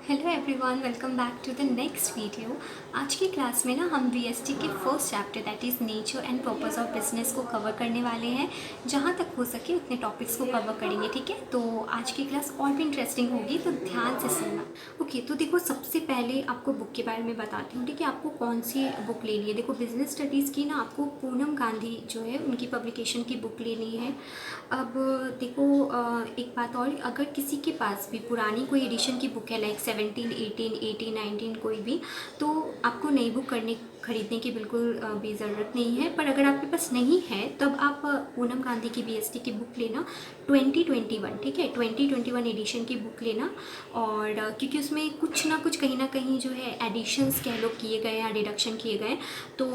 Hello everyone, welcome back to the next video. आज की class में ना हम बीएसटी के first chapter that is nature and purpose of business को कवर करने वाले हैं। जहाँ तक हो सके उतने टॉपिक्स को कवर करेंगे, ठीक है। तो आज की क्लास और भी इंटरेस्टिंग होगी, तो ध्यान से सुनना। ओके, तो देखो सबसे पहले आपको बुक के बारे में बताती हूँ, ठीक है। आपको कौन सी बुक लेनी है। देखो बिजनेस स्टडीज़ की ना आपको पूनम गांधी जो है उनकी पब्लिकेशन की बुक लेनी है। अब देखो एक बात और, अगर किसी के पास भी पुरानी कोई एडिशन की बुक है लाइक 17, 18, 18, 19 कोई भी, तो आपको नई बुक खरीदने की बिल्कुल भी ज़रूरत नहीं है। पर अगर आपके पास नहीं है तब आप पूनम गांधी की बीएसटी की बुक लेना 2021, ठीक है। 2021 एडिशन की बुक लेना। और क्योंकि उसमें कुछ ना कुछ कहीं ना कहीं जो है एडिशंस कह लो किए गए या रिडक्शन किए गए, तो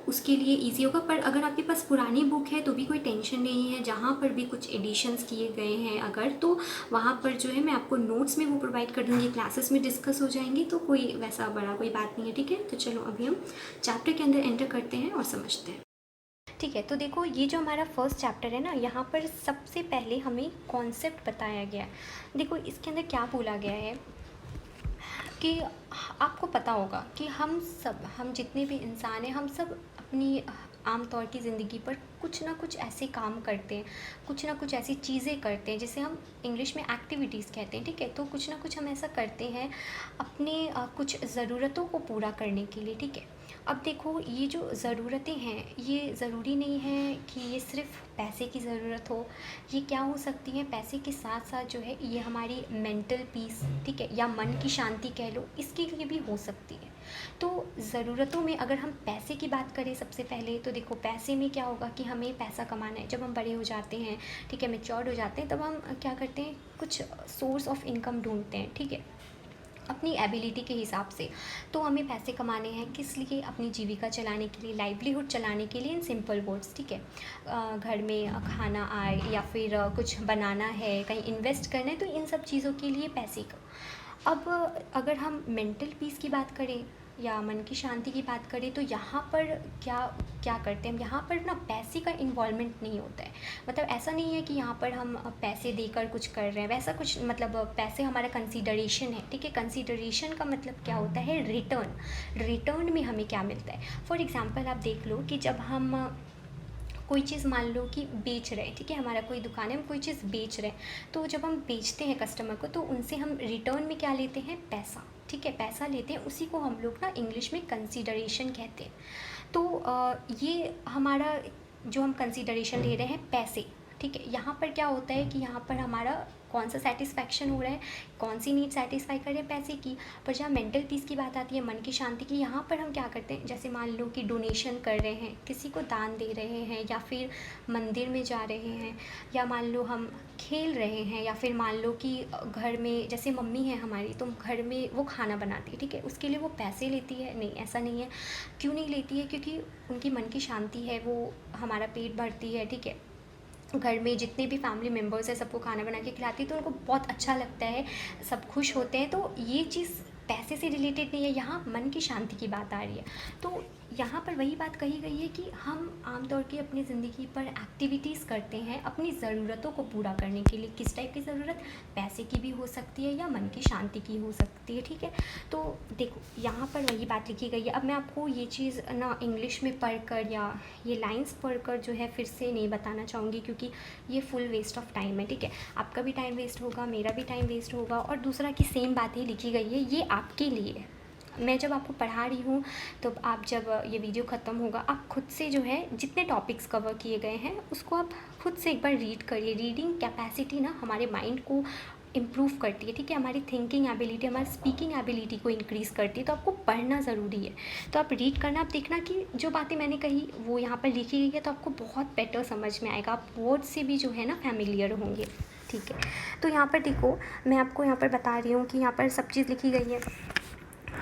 उसके लिए ईजी होगा। पर अगर आपके पास पुरानी बुक है तो भी कोई टेंशन नहीं है, जहाँ पर भी कुछ एडिशंस किए गए हैं अगर, तो वहाँ पर जो है मैं आपको नोट्स में वो प्रोवाइड कर दूँगी, क्लासेस में डिस्कस हो जाएंगी, तो कोई वैसा बड़ा कोई बात नहीं है, ठीक है। तो चलो अभी हम चैप्टर के अंदर एंटर करते हैं और समझते हैं, ठीक है। तो देखो ये जो हमारा फर्स्ट चैप्टर है ना, यहाँ पर सबसे पहले हमें कॉन्सेप्ट बताया गया है। देखो इसके अंदर क्या बोला गया है कि आपको पता होगा कि हम जितने भी इंसान हैं, हम सब अपनी आम तौर की ज़िंदगी पर कुछ ना कुछ ऐसे काम करते हैं, कुछ ना कुछ ऐसी चीज़ें करते हैं जिसे हम इंग्लिश में एक्टिविटीज़ कहते हैं, ठीक है। तो कुछ ना कुछ हम ऐसा करते हैं अपने कुछ ज़रूरतों को पूरा करने के लिए, ठीक है। अब देखो ये जो ज़रूरतें हैं, ये ज़रूरी नहीं है कि ये सिर्फ़ पैसे की ज़रूरत हो। ये क्या हो सकती है, पैसे के साथ साथ जो है ये हमारी मेंटल पीस, ठीक है, या मन की शांति कह लो, इसके लिए भी हो सकती है। तो ज़रूरतों में अगर हम पैसे की बात करें सबसे पहले, तो देखो पैसे में क्या होगा कि हमें पैसा कमाना है। जब हम बड़े हो जाते हैं, ठीक है, मैच्योर हो जाते हैं, तब हम क्या करते हैं, कुछ सोर्स ऑफ इनकम ढूंढते हैं, ठीक है, अपनी एबिलिटी के हिसाब से। तो हमें पैसे कमाने हैं किस लिए, अपनी जीविका चलाने के लिए, लाइवलीहुड चलाने के लिए, इन सिंपल वर्ड्स, ठीक है। घर में खाना आए या फिर कुछ बनाना है, कहीं इन्वेस्ट करना है, तो इन सब चीज़ों के लिए पैसे का। अब अगर हम मेंटल पीस की बात करें या मन की शांति की बात करें, तो यहाँ पर क्या क्या करते हैं हम, यहाँ पर ना पैसे का इन्वॉल्वमेंट नहीं होता है। मतलब ऐसा नहीं है कि यहाँ पर हम पैसे देकर कुछ कर रहे हैं, वैसा कुछ, मतलब पैसे हमारा कंसीडरेशन है, ठीक है। कंसीडरेशन का मतलब क्या होता है, रिटर्न। रिटर्न में हमें क्या मिलता है। फॉर एग्ज़ाम्पल आप देख लो कि जब हम कोई चीज़ मान लो कि बेच रहे हैं, ठीक है, हमारा कोई दुकान है, हम कोई चीज़ बेच रहे हैं, तो जब हम बेचते हैं कस्टमर को, तो उनसे हम रिटर्न में क्या लेते हैं, पैसा, ठीक है, पैसा लेते हैं। उसी को हम लोग ना इंग्लिश में कंसीडरेशन कहते हैं। तो ये हमारा जो हम कंसीडरेशन ले रहे हैं पैसे, ठीक है। यहाँ पर क्या होता है कि यहाँ पर हमारा कौन सा सेटिस्फैक्शन हो रहा है, कौन सी नीड सेटिस्फाई कर रहे हैं, पैसे की। पर जहाँ मेंटल पीस की बात आती है, मन की शांति की, यहाँ पर हम क्या करते हैं, जैसे मान लो कि डोनेशन कर रहे हैं, किसी को दान दे रहे हैं, या फिर मंदिर में जा रहे हैं, या मान लो हम खेल रहे हैं, या फिर मान लो कि घर में जैसे मम्मी है हमारी, तो घर में वो खाना बनाती है, ठीक है, उसके लिए वो पैसे लेती है, नहीं ऐसा नहीं है। क्यों नहीं लेती है, क्योंकि उनकी मन की शांति है, वो हमारा पेट भरती है, ठीक है। घर में जितने भी फैमिली मेम्बर्स हैं सबको खाना बना के खिलाती है, तो उनको बहुत अच्छा लगता है, सब खुश होते हैं। तो ये चीज़ पैसे से रिलेटेड नहीं है, यहाँ मन की शांति की बात आ रही है। तो यहाँ पर वही बात कही गई है कि हम आमतौर की अपनी ज़िंदगी पर एक्टिविटीज़ करते हैं अपनी ज़रूरतों को पूरा करने के लिए। किस टाइप की ज़रूरत, पैसे की भी हो सकती है या मन की शांति की हो सकती है, ठीक है। तो देखो यहाँ पर वही बात लिखी गई है। अब मैं आपको ये चीज़ ना इंग्लिश में पढ़कर या ये लाइंस पढ़कर जो है फिर से नहीं बताना चाहूँगी, क्योंकि ये फुल वेस्ट ऑफ टाइम है, ठीक है। आपका भी टाइम वेस्ट होगा, मेरा भी टाइम वेस्ट होगा, और दूसरा की सेम बात ही लिखी गई है, ये आपके लिए है। मैं जब आपको पढ़ा रही हूँ, तो आप जब ये वीडियो ख़त्म होगा, आप खुद से जो है जितने टॉपिक्स कवर किए गए हैं उसको आप खुद से एक बार रीड करिए। रीडिंग कैपेसिटी ना हमारे माइंड को इम्प्रूव करती है, ठीक है, हमारी थिंकिंग एबिलिटी, हमारी स्पीकिंग एबिलिटी को इंक्रीज़ करती है। तो आपको पढ़ना ज़रूरी है, तो आप रीड करना। आप देखना कि जो बातें मैंने कही वो यहाँ पर लिखी गई है, तो आपको बहुत बेटर समझ में आएगा, आप वर्ड से भी जो है ना फैमिलियर होंगे, ठीक है। तो यहाँ पर देखो, मैं आपको यहाँ पर बता रही हूँ कि यहाँ पर सब चीज़ लिखी गई है।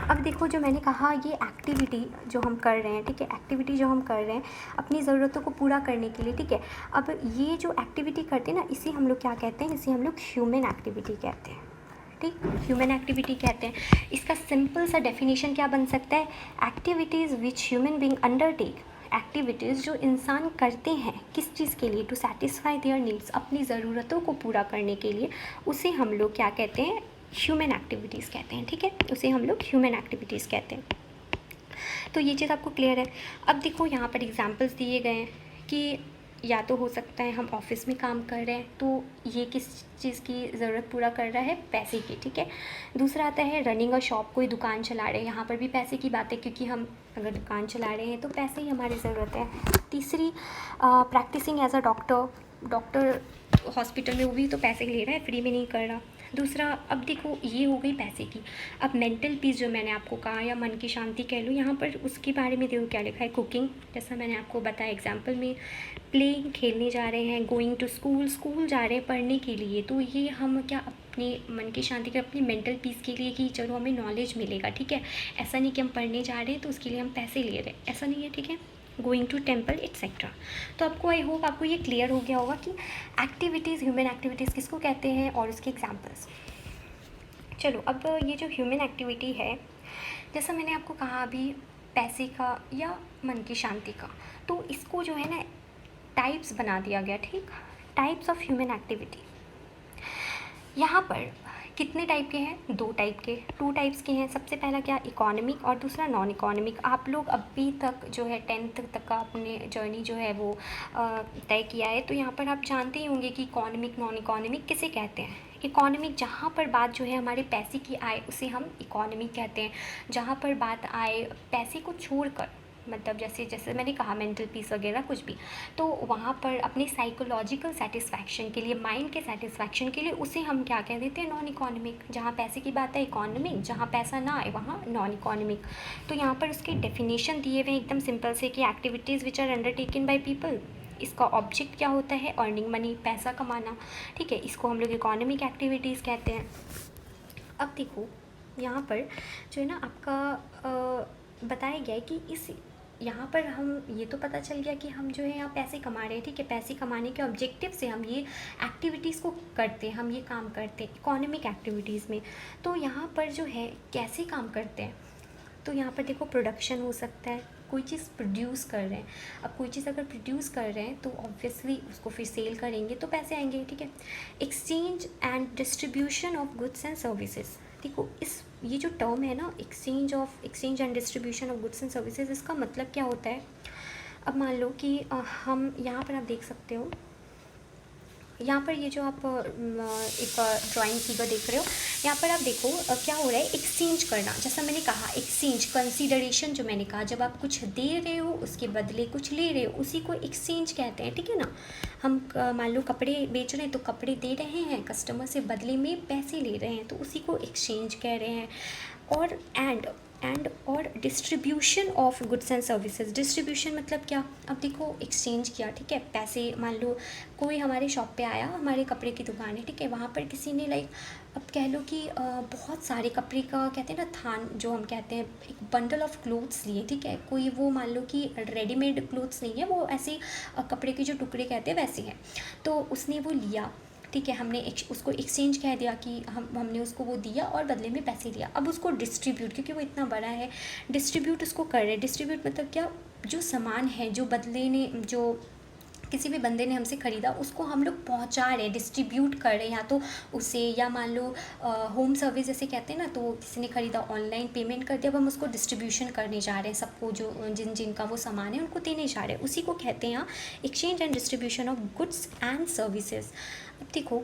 अब देखो जो मैंने कहा, ये एक्टिविटी जो हम कर रहे हैं, ठीक है, एक्टिविटी जो हम कर रहे हैं अपनी ज़रूरतों को पूरा करने के लिए, ठीक है। अब ये जो एक्टिविटी करते हैं ना, इसे हम लोग क्या कहते हैं, इसे हम लोग ह्यूमन एक्टिविटी कहते हैं, ठीक, ह्यूमन एक्टिविटी कहते हैं। इसका सिंपल सा डेफिनेशन क्या बन सकता है, activities which human being undertake, activities जो इंसान करते हैं किस चीज़ के लिए, टू सेटिस्फाई देयर नीड्स, अपनी ज़रूरतों को पूरा करने के लिए, उसे हम लोग क्या कहते हैं, ह्यूमन एक्टिविटीज़ कहते हैं, ठीक है, उसे हम लोग ह्यूमन एक्टिविटीज़ कहते हैं। तो ये चीज़ आपको क्लियर है। अब देखो यहाँ पर एग्जांपल्स दिए गए हैं कि या तो हो सकता है हम ऑफिस में काम कर रहे हैं, तो ये किस चीज़ की ज़रूरत पूरा कर रहा है, पैसे की, ठीक है। दूसरा आता है रनिंग अ शॉप, कोई दुकान चला रहे हैं, यहाँ पर भी पैसे की बात है, क्योंकि हम अगर दुकान चला रहे हैं तो पैसे ही हमारी ज़रूरत है। तीसरी practising as a doctor hospital में, वो भी तो पैसे ले रहा है, फ्री में नहीं कर रहा। दूसरा, अब देखो ये हो गई पैसे की। अब मेंटल पीस जो मैंने आपको कहा, या मन की शांति कह लो, यहाँ पर उसके बारे में देखो क्या लिखा है। कुकिंग, जैसा मैंने आपको बताया एग्जांपल में, प्लेइंग, खेलने जा रहे हैं, गोइंग टू स्कूल जा रहे हैं पढ़ने के लिए, तो ये हम क्या अपने मन की शांति के, अपनी मेंटल पीस के लिए कि चलो हमें नॉलेज मिलेगा, ठीक है। ऐसा नहीं कि हम पढ़ने जा रहे हैं तो उसके लिए हम पैसे ले रहे हैं, ऐसा नहीं है, ठीक है। Going to temple etcetera. तो आपको आई होप आपको ये क्लियर हो गया होगा कि एक्टिविटीज़, ह्यूमन एक्टिविटीज़ किसको कहते हैं और उसके एग्जांपल्स। चलो, अब ये जो ह्यूमन एक्टिविटी है, जैसा मैंने आपको कहा अभी, पैसे का या मन की शांति का, तो इसको जो है ना टाइप्स बना दिया गया, ठीक। टाइप्स ऑफ ह्यूमन एक्टिविटी, यहाँ पर कितने टाइप के हैं, 2 टाइप के, 2 टाइप्स के हैं। सबसे पहला क्या, इकोनॉमिक, और दूसरा नॉन इकोनॉमिक। आप लोग अभी तक जो है 10th तक का अपने जर्नी जो है वो तय किया है, तो यहाँ पर आप जानते ही होंगे कि इकोनॉमिक, नॉन इकोनॉमिक किसे कहते हैं। इकोनॉमिक, जहाँ पर बात जो है हमारे पैसे की आए, उसे हम इकोनॉमिक कहते हैं। जहाँ पर बात आए पैसे को छोड़कर, मतलब जैसे मैंने कहा मेंटल पीस वगैरह कुछ भी, तो वहाँ पर अपने साइकोलॉजिकल सेटिस्फैक्शन के लिए, माइंड के सेटिस्फैक्शन के लिए, उसे हम क्या कह देते हैं, नॉन इकोनॉमिक। जहाँ पैसे की बात है इकोनॉमिक, जहाँ पैसा ना आए वहाँ नॉन इकोनॉमिक। तो यहाँ पर उसके डेफिनेशन दिए हुए एकदम सिंपल से कि activities which are undertaken by people, इसका ऑब्जेक्ट क्या होता है, अर्निंग मनी, पैसा कमाना, ठीक है। इसको हम लोग इकोनॉमिक एक्टिविटीज़ कहते हैं। अब देखो यहाँ पर जो है ना आपका बताया गया है कि इस यहाँ पर हम ये तो पता चल गया कि हम जो है यहाँ पैसे कमा रहे हैं, ठीक है। पैसे कमाने के ऑब्जेक्टिव से हम ये एक्टिविटीज़ को करते हैं, हम ये काम करते हैं इकोनॉमिक एक्टिविटीज़ में। तो यहाँ पर जो है कैसे काम करते हैं, तो यहाँ पर देखो प्रोडक्शन हो सकता है, कोई चीज़ प्रोड्यूस कर रहे हैं। अब कोई चीज़ अगर प्रोड्यूस कर रहे हैं तो ऑब्वियसली उसको फिर सेल करेंगे तो पैसे आएंगे, ठीक है। Exchange and distribution of goods and services, देखो ये जो टर्म है ना, exchange and distribution of goods and services, इसका मतलब क्या होता है। अब मान लो कि हम यहाँ पर आप देख सकते हो, यहाँ पर ये जो आप एक ड्राइंग फिगर देख रहे हो, यहाँ पर आप देखो क्या हो रहा है, एक्सचेंज करना। जैसा मैंने कहा एक्सचेंज, कंसीडरेशन जो मैंने कहा, जब आप कुछ दे रहे हो उसके बदले कुछ ले रहे हो, उसी को एक्सचेंज कहते हैं, ठीक है ना। हम मान लो कपड़े बेच रहे हैं तो कपड़े दे रहे हैं कस्टमर से, बदले में पैसे ले रहे हैं, तो उसी को एक्सचेंज कह रहे हैं। और और distribution of goods and services, distribution मतलब क्या, अब देखो एक्सचेंज किया, ठीक है। पैसे, मान लो कोई हमारे शॉप पे आया, हमारे कपड़े की दुकान है, ठीक है। वहाँ पर किसी ने अब कह लो कि बहुत सारे कपड़े का कहते हैं ना थान, जो हम कहते हैं, एक बंडल ऑफ क्लोथ्स लिए, ठीक है। कोई वो मान लो कि रेडीमेड क्लोथ्स नहीं है, वो ऐसे कपड़े के जो टुकड़े कहते हैं वैसे हैं, तो उसने वो लिया, ठीक है। हमने उसको एक्सचेंज कह दिया कि हमने उसको वो दिया और बदले में पैसे दिया। अब उसको डिस्ट्रीब्यूट, क्योंकि वो इतना बड़ा है, डिस्ट्रीब्यूट उसको कर रहे हैं। डिस्ट्रीब्यूट मतलब क्या, जो सामान है, जो बदले ने, जो किसी भी बंदे ने हमसे ख़रीदा, उसको हम लोग पहुंचा रहे हैं, डिस्ट्रीब्यूट कर रहे हैं, या तो उसे, या मान लो होम सर्विस जैसे कहते हैं ना, तो किसी ने ख़रीदा, ऑनलाइन पेमेंट कर दिया, अब हम उसको डिस्ट्रीब्यूशन करने जा रहे हैं, सबको जो जिनका वो सामान है उनको देने जा रहे हैं, उसी को कहते हैं exchange and distribution of goods and services. अब देखो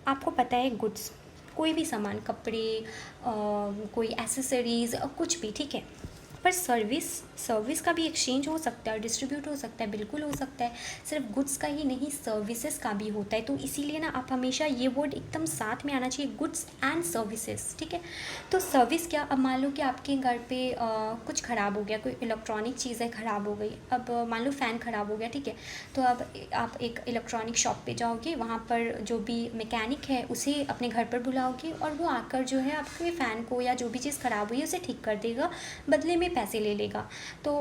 आपको पता है गुड्स, कोई भी सामान, कपड़े, कोई एसेसरीज़, कुछ भी, ठीक है। पर सर्विस का भी एक्सचेंज हो सकता है और डिस्ट्रीब्यूट हो सकता है, बिल्कुल हो सकता है। सिर्फ गुड्स का ही नहीं, सर्विसेज का भी होता है। तो इसीलिए ना आप हमेशा ये वर्ड एकदम साथ में आना चाहिए, गुड्स एंड सर्विसेज, ठीक है। तो सर्विस क्या, अब मान लो कि आपके घर पे कुछ ख़राब हो गया, कोई इलेक्ट्रॉनिक चीज़ है ख़राब हो गई, अब मान लो फ़ैन ख़राब हो गया, ठीक है। तो अब आप एक इलेक्ट्रॉनिक शॉप पे जाओगे, वहाँ पर जो भी मैकेनिक है उसे अपने घर पर बुलाओगे और वो आकर जो है आपके फ़ैन को या जो भी चीज़ ख़राब हुई है उसे ठीक कर देगा, बदले में पैसे ले लेगा। तो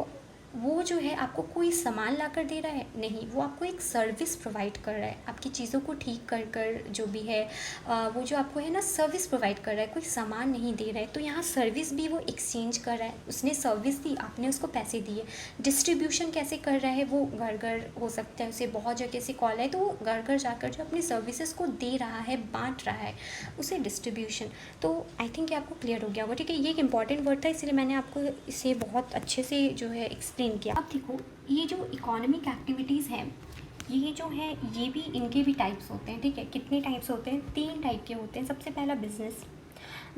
वो जो है आपको कोई सामान ला कर दे रहा है नहीं, वो आपको एक सर्विस प्रोवाइड कर रहा है, आपकी चीज़ों को ठीक कर कर जो भी है वो जो आपको है ना सर्विस प्रोवाइड कर रहा है, कोई सामान नहीं दे रहा है। तो यहाँ सर्विस भी वो एक्सचेंज कर रहा है, उसने सर्विस दी, आपने उसको पैसे दिए। डिस्ट्रीब्यूशन कैसे कर रहा है, वो घर घर हो सकता है, उसे बहुत जगह से कॉल है तो वो घर घर जाकर जो अपनी सर्विसेज को दे रहा है, बांट रहा है, उसे डिस्ट्रीब्यूशन। तो आई थिंक ये आपको क्लियर हो गया होगा, ठीक है। ये एक इंपॉर्टेंट वर्ड था, इसलिए मैंने आपको इसे बहुत अच्छे से जो है एक्सप्लेन किया। अब देखो, ये जो इकोनॉमिक एक्टिविटीज़ हैं, ये जो है ये भी, इनके भी टाइप्स होते हैं, ठीक है। कितने टाइप्स होते हैं? 3 टाइप के होते हैं। सबसे पहला बिजनेस,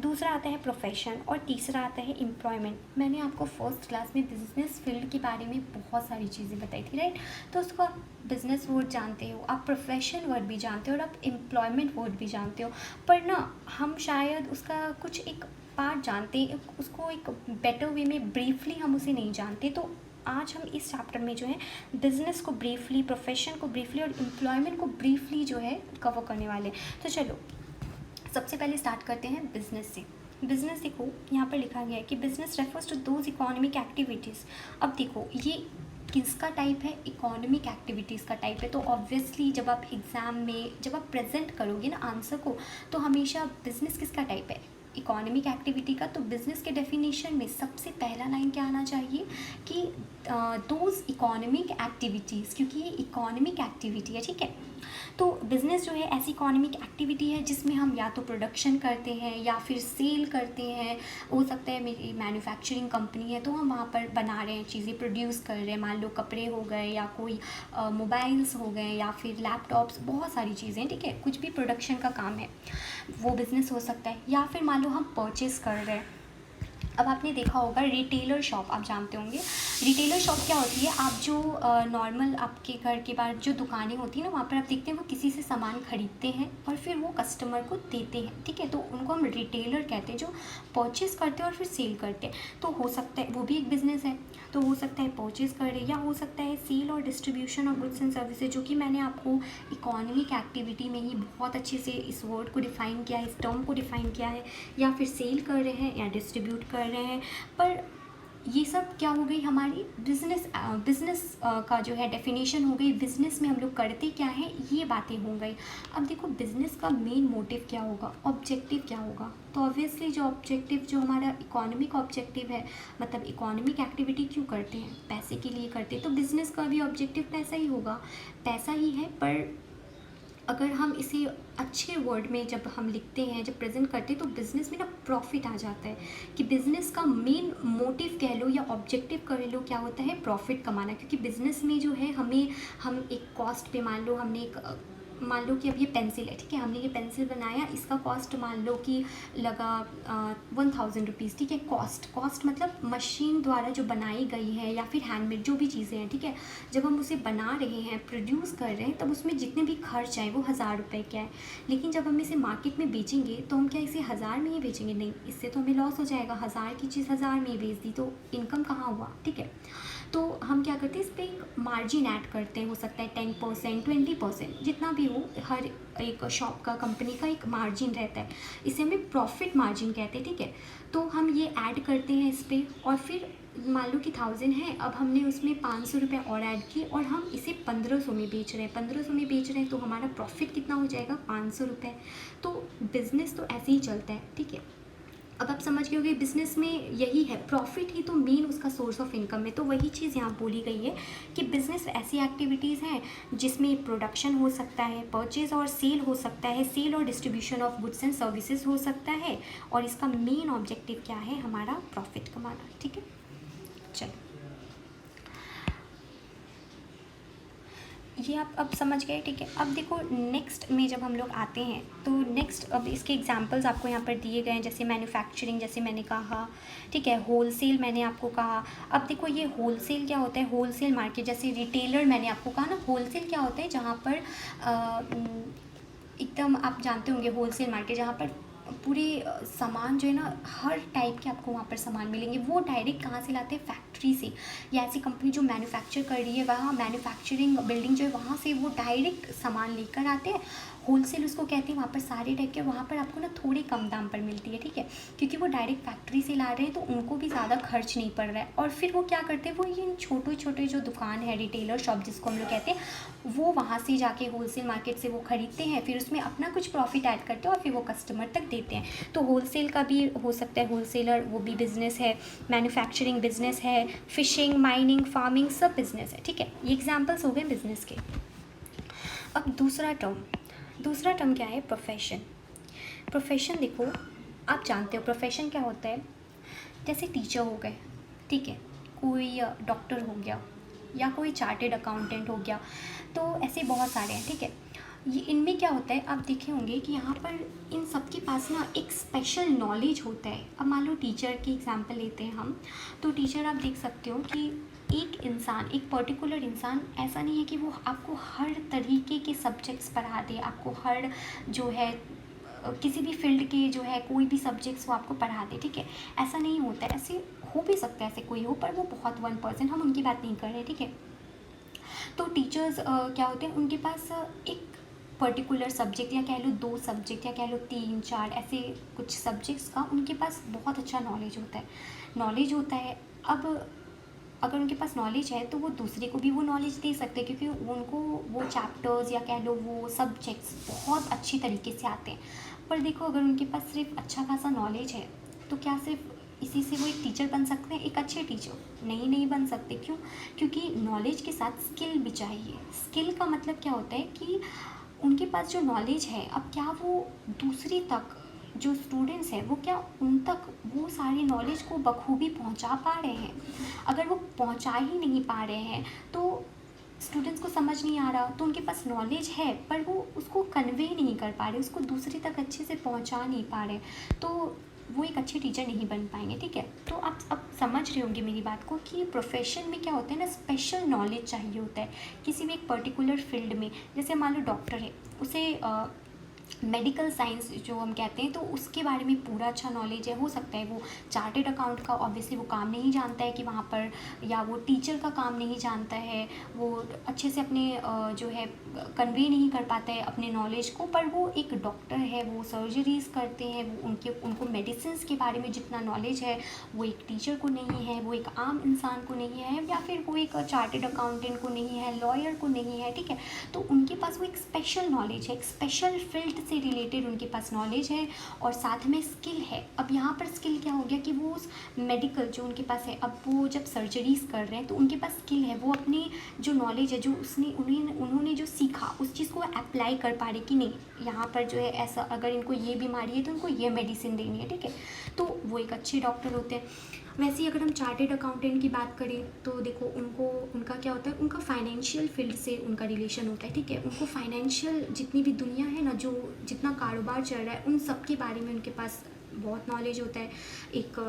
दूसरा आता है प्रोफेशन, और तीसरा आता है एम्प्लॉयमेंट। मैंने आपको फर्स्ट क्लास में बिजनेस फील्ड के बारे में बहुत सारी चीज़ें बताई थी, राइट। तो उसको आप बिजनेस वर्ड जानते हो, आप प्रोफेशन वर्ड भी जानते हो, और आप एम्प्लॉयमेंट वर्ड भी जानते हो, पर ना हम शायद उसका कुछ एक पार्ट जानते हैं, उसको एक बेटर वे में ब्रीफली हम उसे नहीं जानते। तो आज हम इस चैप्टर में जो है बिज़नेस को ब्रीफली, प्रोफेशन को ब्रीफली और एम्प्लॉयमेंट को ब्रीफली जो है कवर करने वाले। तो चलो सबसे पहले स्टार्ट करते हैं बिज़नेस से। बिज़नेस देखो, यहाँ पर लिखा गया है कि business refers to those economic activities. अब देखो ये किसका टाइप है? इकोनॉमिक एक्टिविटीज़ का टाइप है। तो ऑब्वियसली जब आप एग्ज़ाम में जब आप प्रेजेंट करोगे ना आंसर को, तो हमेशा बिज़नेस किसका टाइप है? इकोनॉमिक एक्टिविटी का। तो बिज़नेस के डेफिनेशन में सबसे पहला लाइन क्या आना चाहिए कि दोज इकोनॉमिक एक्टिविटीज़, क्योंकि ये इकोनॉमिक एक्टिविटी है, ठीक है। तो बिज़नेस जो है ऐसी इकोनॉमिक एक्टिविटी है जिसमें हम या तो प्रोडक्शन करते हैं या फिर सेल करते हैं। हो सकता है मेरी मैन्युफैक्चरिंग कंपनी है तो हम वहाँ पर बना रहे हैं, चीज़ें प्रोड्यूस कर रहे हैं, मान लो कपड़े हो गए या कोई मोबाइल्स हो गए या फिर लैपटॉप्स, बहुत सारी चीज़ें, ठीक है। कुछ भी प्रोडक्शन का काम है वो बिज़नेस हो सकता है। या फिर मान लो हम परचेज़ कर रहे हैं। अब आपने देखा होगा रिटेलर शॉप, आप जानते होंगे रिटेलर शॉप क्या होती है। आप जो नॉर्मल आपके घर के बाहर जो दुकानें होती हैं ना, वहाँ पर आप देखते हैं वो किसी से सामान खरीदते हैं और फिर वो कस्टमर को देते हैं, ठीक है। तो उनको हम रिटेलर कहते हैं, जो परचेज़ करते हैं और फिर सेल करते हैं। तो हो सकता है वो भी एक बिज़नेस है। तो हो सकता है परचेज़ कर रहे, या हो सकता है सेल और distribution of goods and services, जो कि मैंने आपको इकोनॉमिक एक्टिविटी में ही बहुत अच्छे से इस वर्ड को डिफ़ाइन किया है, इस टर्म को डिफ़ाइन किया है। या फिर सेल कर रहे हैं या डिस्ट्रीब्यूट कर रहे हैं। पर ये सब क्या हो गई हमारी बिज़नेस का जो है डेफिनेशन हो गई। बिज़नेस में हम लोग करते क्या है, ये बातें हो गई। अब देखो बिज़नेस का मेन मोटिव क्या होगा, ऑब्जेक्टिव क्या होगा। तो ऑब्वियसली जो ऑब्जेक्टिव जो हमारा इकोनॉमिक ऑब्जेक्टिव है, मतलब इकोनॉमिक एक्टिविटी क्यों करते हैं, पैसे के लिए करते हैं। तो बिज़नेस का भी ऑब्जेक्टिव पैसा ही होगा, पैसा ही है। पर अगर हम इसे अच्छे वर्ड में जब हम लिखते हैं, जब प्रेजेंट करते हैं, तो बिज़नेस में ना प्रॉफिट आ जाता है। कि बिज़नेस का मेन मोटिव कह लो या ऑब्जेक्टिव कर लो, क्या होता है, प्रॉफिट कमाना। क्योंकि बिज़नेस में जो है हम एक कॉस्ट पे, मान लो हमने मान लो कि अब ये पेंसिल है, ठीक है, हमने ये पेंसिल बनाया, इसका कॉस्ट मान लो कि लगा 1000 रुपीज़, ठीक है। कॉस्ट मतलब मशीन द्वारा जो बनाई गई है या फिर हैंडमेड जो भी चीज़ें हैं, ठीक है। जब हम उसे बना रहे हैं, प्रोड्यूस कर रहे हैं, तब उसमें जितने भी खर्च आए वो 1000 रुपये क्या है। लेकिन जब हम इसे मार्केट में बेचेंगे तो हम क्या इसे 1000 में ही बेचेंगे? नहीं, इससे तो हमें लॉस हो जाएगा। 1000 की चीज़ 1000 में ही बेच दी तो इनकम कहाँ हुआ, ठीक है। तो हम क्या करते हैं, इस पर एक मार्जिन ऐड करते हैं। हो सकता है 10%, 20%, जितना भी हो, हर एक शॉप का, कंपनी का एक मार्जिन रहता है। इसे हमें प्रॉफिट मार्जिन कहते हैं, ठीक है। तो हम ये ऐड करते हैं इस पर, और फिर मान लो कि 1000 है, अब हमने उसमें 500 रुपये और ऐड किए और हम इसे 1500 में बेच रहे हैं। 1500 में बेच रहे हैं तो हमारा प्रॉफिट कितना हो जाएगा, 500 रुपये। तो बिज़नेस तो ऐसे ही चलता है, ठीक है। अब आप समझ गए होंगे बिज़नेस में यही है, प्रॉफिट ही तो मेन उसका सोर्स ऑफ इनकम है। तो वही चीज़ यहाँ बोली गई है कि बिज़नेस ऐसी एक्टिविटीज़ हैं जिसमें प्रोडक्शन हो सकता है, परचेज और सेल हो सकता है, सेल और distribution of goods and services हो सकता है, और इसका मेन ऑब्जेक्टिव क्या है, हमारा प्रॉफिट कमाना, ठीक है। चलो ये आप अब समझ गए, ठीक है। अब देखो नेक्स्ट में जब हम लोग आते हैं तो नेक्स्ट अब इसके एग्जांपल्स आपको यहाँ पर दिए गए हैं। जैसे मैन्युफैक्चरिंग, जैसे मैंने कहा, ठीक है। होलसेल मैंने आपको कहा। अब देखो ये होलसेल क्या होता है, होलसेल मार्केट। जैसे रिटेलर मैंने आपको कहा ना, होलसेल क्या होता है, जहाँ पर एकदम आप जानते होंगे होलसेल मार्केट, जहाँ पर पूरे सामान जो है ना, हर टाइप के आपको वहाँ पर सामान मिलेंगे। वो डायरेक्ट कहाँ से लाते हैं, फैक्ट्री से, या ऐसी कंपनी जो मैन्युफैक्चर कर रही है, वहाँ मैन्युफैक्चरिंग बिल्डिंग जो है वहाँ से वो डायरेक्ट सामान लेकर आते हैं, होलसेल उसको कहते हैं, वहाँ पर सारे टाइप के, वहाँ पर आपको ना थोड़े कम दाम पर मिलती है, ठीक है, क्योंकि वो डायरेक्ट फैक्ट्री से ला रहे हैं तो उनको भी ज़्यादा खर्च नहीं पड़ रहा है। और फिर वो क्या करते हैं, वो ये छोटे छोटे जो दुकान है, रिटेलर शॉप जिसको हम लोग कहते हैं, वो वहाँ से जाके होलसेल मार्केट से वो ख़रीदते हैं, फिर उसमें अपना कुछ प्रॉफिट ऐड करते हैं और फिर वो कस्टमर तक देते हैं। तो होलसेल का भी हो सकता है, होलसेलर वो भी बिज़नेस है, मैन्युफैक्चरिंग बिज़नेस है, फिशिंग, माइनिंग, फार्मिंग सब बिज़नेस है, ठीक है। ये एग्जाम्पल्स हो गए बिज़नेस के। अब दूसरा टर्म क्या है, प्रोफेशन। प्रोफेशन देखो, आप जानते हो प्रोफेशन क्या होता है। जैसे टीचर हो गए, ठीक है, कोई डॉक्टर हो गया या कोई चार्टेड अकाउंटेंट हो गया, तो ऐसे बहुत सारे हैं, ठीक है। ये इनमें क्या होता है, आप देखे होंगे कि यहाँ पर इन सब के पास ना एक स्पेशल नॉलेज होता है। अब मान लो टीचर की एग्जांपल लेते हैं हम, तो टीचर आप देख सकते हो कि एक इंसान, एक पर्टिकुलर इंसान, ऐसा नहीं है कि वो आपको हर तरीके के सब्जेक्ट्स पढ़ा दे, आपको हर जो है किसी भी फील्ड के जो है कोई भी सब्जेक्ट्स वो आपको पढ़ा दे, ठीक है, ऐसा नहीं होता है। ऐसे हो भी सकता है, ऐसे कोई हो, पर वो बहुत 1%, हम उनकी बात नहीं कर रहे, ठीक है। तो टीचर्स क्या होते हैं, उनके पास एक पर्टिकुलर सब्जेक्ट या कह लो 2 सब्जेक्ट या कह लो 3-4 ऐसे कुछ सब्जेक्ट्स का उनके पास बहुत अच्छा नॉलेज होता है। अब अगर उनके पास नॉलेज है तो वो दूसरे को भी वो नॉलेज दे सकते हैं, क्योंकि उनको वो चैप्टर्स या कह लो वो सब्जेक्ट्स बहुत अच्छी तरीके से आते हैं। पर देखो, अगर उनके पास सिर्फ अच्छा खासा नॉलेज है तो क्या सिर्फ इसी से वो एक टीचर बन सकते हैं, एक अच्छे टीचर? नहीं बन सकते। क्यों? क्योंकि नॉलेज के साथ स्किल भी चाहिए। स्किल का मतलब क्या होता है कि उनके पास जो नॉलेज है, अब क्या वो दूसरी तक जो स्टूडेंट्स हैं वो क्या उन तक वो सारी नॉलेज को बखूबी पहुंचा पा रहे हैं? अगर वो पहुंचा ही नहीं पा रहे हैं तो स्टूडेंट्स को समझ नहीं आ रहा, तो उनके पास नॉलेज है पर वो उसको कन्वे नहीं कर पा रहे, उसको दूसरी तक अच्छे से पहुंचा नहीं पा रहे, तो वो एक अच्छे टीचर नहीं बन पाएंगे, ठीक है। तो आप अब समझ रहे होंगे मेरी बात को कि प्रोफेशन में क्या होता है ना, स्पेशल नॉलेज चाहिए होता है किसी भी एक पर्टिकुलर फील्ड में। जैसे मान लो डॉक्टर है, उसे मेडिकल साइंस जो हम कहते हैं तो उसके बारे में पूरा अच्छा नॉलेज है। हो सकता है वो चार्टेड अकाउंट का ऑब्वियसली वो काम नहीं जानता है कि वहाँ पर, या वो टीचर का काम नहीं जानता है, वो अच्छे से अपने जो है कन्वे नहीं कर पाता है अपने नॉलेज को, पर वो एक डॉक्टर है, वो सर्जरीज़ करते हैं, वो उनको मेडिसिन के बारे में जितना नॉलेज है वो एक टीचर को नहीं है, वो एक आम इंसान को नहीं है, या फिर वो एक चार्टेड अकाउंटेंट को नहीं है, लॉयर को नहीं है, ठीक है। तो उनके पास वो एक स्पेशल नॉलेज है, एक स्पेशल फील्ड से रिलेटेड उनके पास नॉलेज है और साथ में स्किल है। अब यहाँ पर स्किल क्या हो गया कि वो उस मेडिकल जो उनके पास है, अब वो जब सर्जरीज कर रहे हैं तो उनके पास स्किल है, वो अपनी जो नॉलेज है, जो उन्होंने जो सीखा उस चीज़ को अप्लाई कर पा रहे कि नहीं, यहाँ पर जो है ऐसा अगर इनको ये बीमारी है तो इनको ये मेडिसिन देनी है, ठीक है। तो वो एक अच्छे डॉक्टर होते हैं। वैसे ही अगर हम चार्टेड अकाउंटेंट की बात करें तो देखो उनका क्या होता है, उनका फाइनेंशियल फील्ड से उनका रिलेशन होता है, ठीक है। उनको फाइनेंशियल जितनी भी दुनिया है ना, जो जितना कारोबार चल रहा है उन सब के बारे में उनके पास बहुत नॉलेज होता है। एक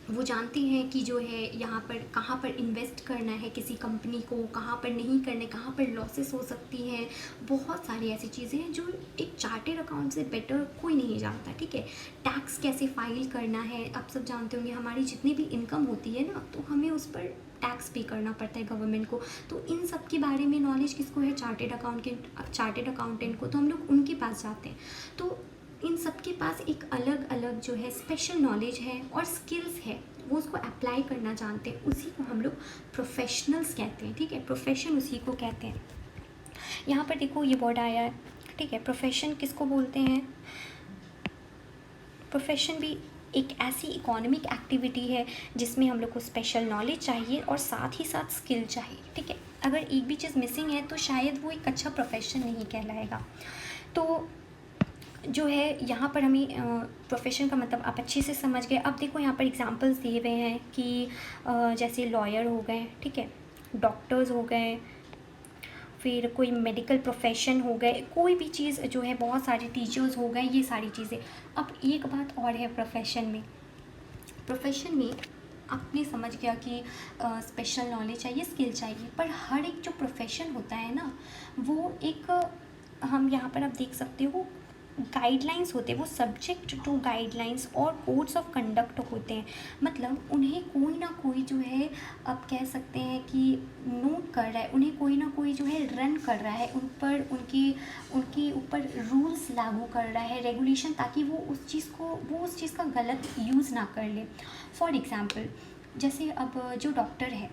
वो जानते हैं कि जो है यहाँ पर कहाँ पर इन्वेस्ट करना है किसी कंपनी को, कहाँ पर नहीं करने, कहाँ पर लॉसेस हो सकती हैं, बहुत सारी ऐसी चीज़ें हैं जो एक चार्टेड अकाउंट से बेटर कोई नहीं जानता, ठीक है। टैक्स कैसे फाइल करना है, आप सब जानते होंगे, हमारी जितनी भी इनकम होती है ना तो हमें उस पर टैक्स पे करना पड़ता है गवर्नमेंट को। तो इन सब के बारे में नॉलेज किसको है, चार्टेड अकाउंटेंट को, तो हम लोग उनके पास जाते हैं। तो इन सब के पास एक अलग अलग जो है स्पेशल नॉलेज है और स्किल्स है, वो उसको अप्लाई करना जानते हैं, उसी को हम लोग प्रोफेशनल्स कहते हैं, ठीक है। प्रोफेशन उसी को कहते हैं। यहाँ पर देखो ये वर्ड आया है, ठीक है। प्रोफेशन किसको बोलते हैं? प्रोफेशन भी एक ऐसी इकोनॉमिक एक्टिविटी है जिसमें हम लोग को स्पेशल नॉलेज चाहिए और साथ ही साथ स्किल चाहिए, ठीक है। अगर एक भी चीज़ मिसिंग है तो शायद वो एक अच्छा प्रोफेशन नहीं कहलाएगा। तो जो है यहाँ पर हमें प्रोफेशन का मतलब आप अच्छे से समझ गए। अब देखो यहाँ पर एग्जांपल्स दिए हुए हैं कि जैसे लॉयर हो गए, ठीक है, डॉक्टर्स हो गए, फिर कोई मेडिकल प्रोफेशन हो गए, कोई भी चीज़ जो है, बहुत सारे टीचर्स हो गए, ये सारी चीज़ें। अब एक बात और है प्रोफेशन में आपने समझ गया कि स्पेशल नॉलेज चाहिए, स्किल चाहिए, पर हर एक जो प्रोफेशन होता है ना वो एक हम यहाँ पर आप देख सकते हो गाइडलाइंस होते हैं, वो सब्जेक्ट टू गाइडलाइंस और कोड्स ऑफ कंडक्ट होते हैं। मतलब उन्हें कोई ना कोई जो है, आप कह सकते हैं कि नोट कर रहा है, उन्हें कोई ना कोई जो है रन कर रहा है, उन पर उनके ऊपर रूल्स लागू कर रहा है, रेगुलेशन, ताकि वो उस चीज़ का गलत यूज़ ना कर ले। फॉर एग्ज़ाम्पल, जैसे अब जो डॉक्टर है,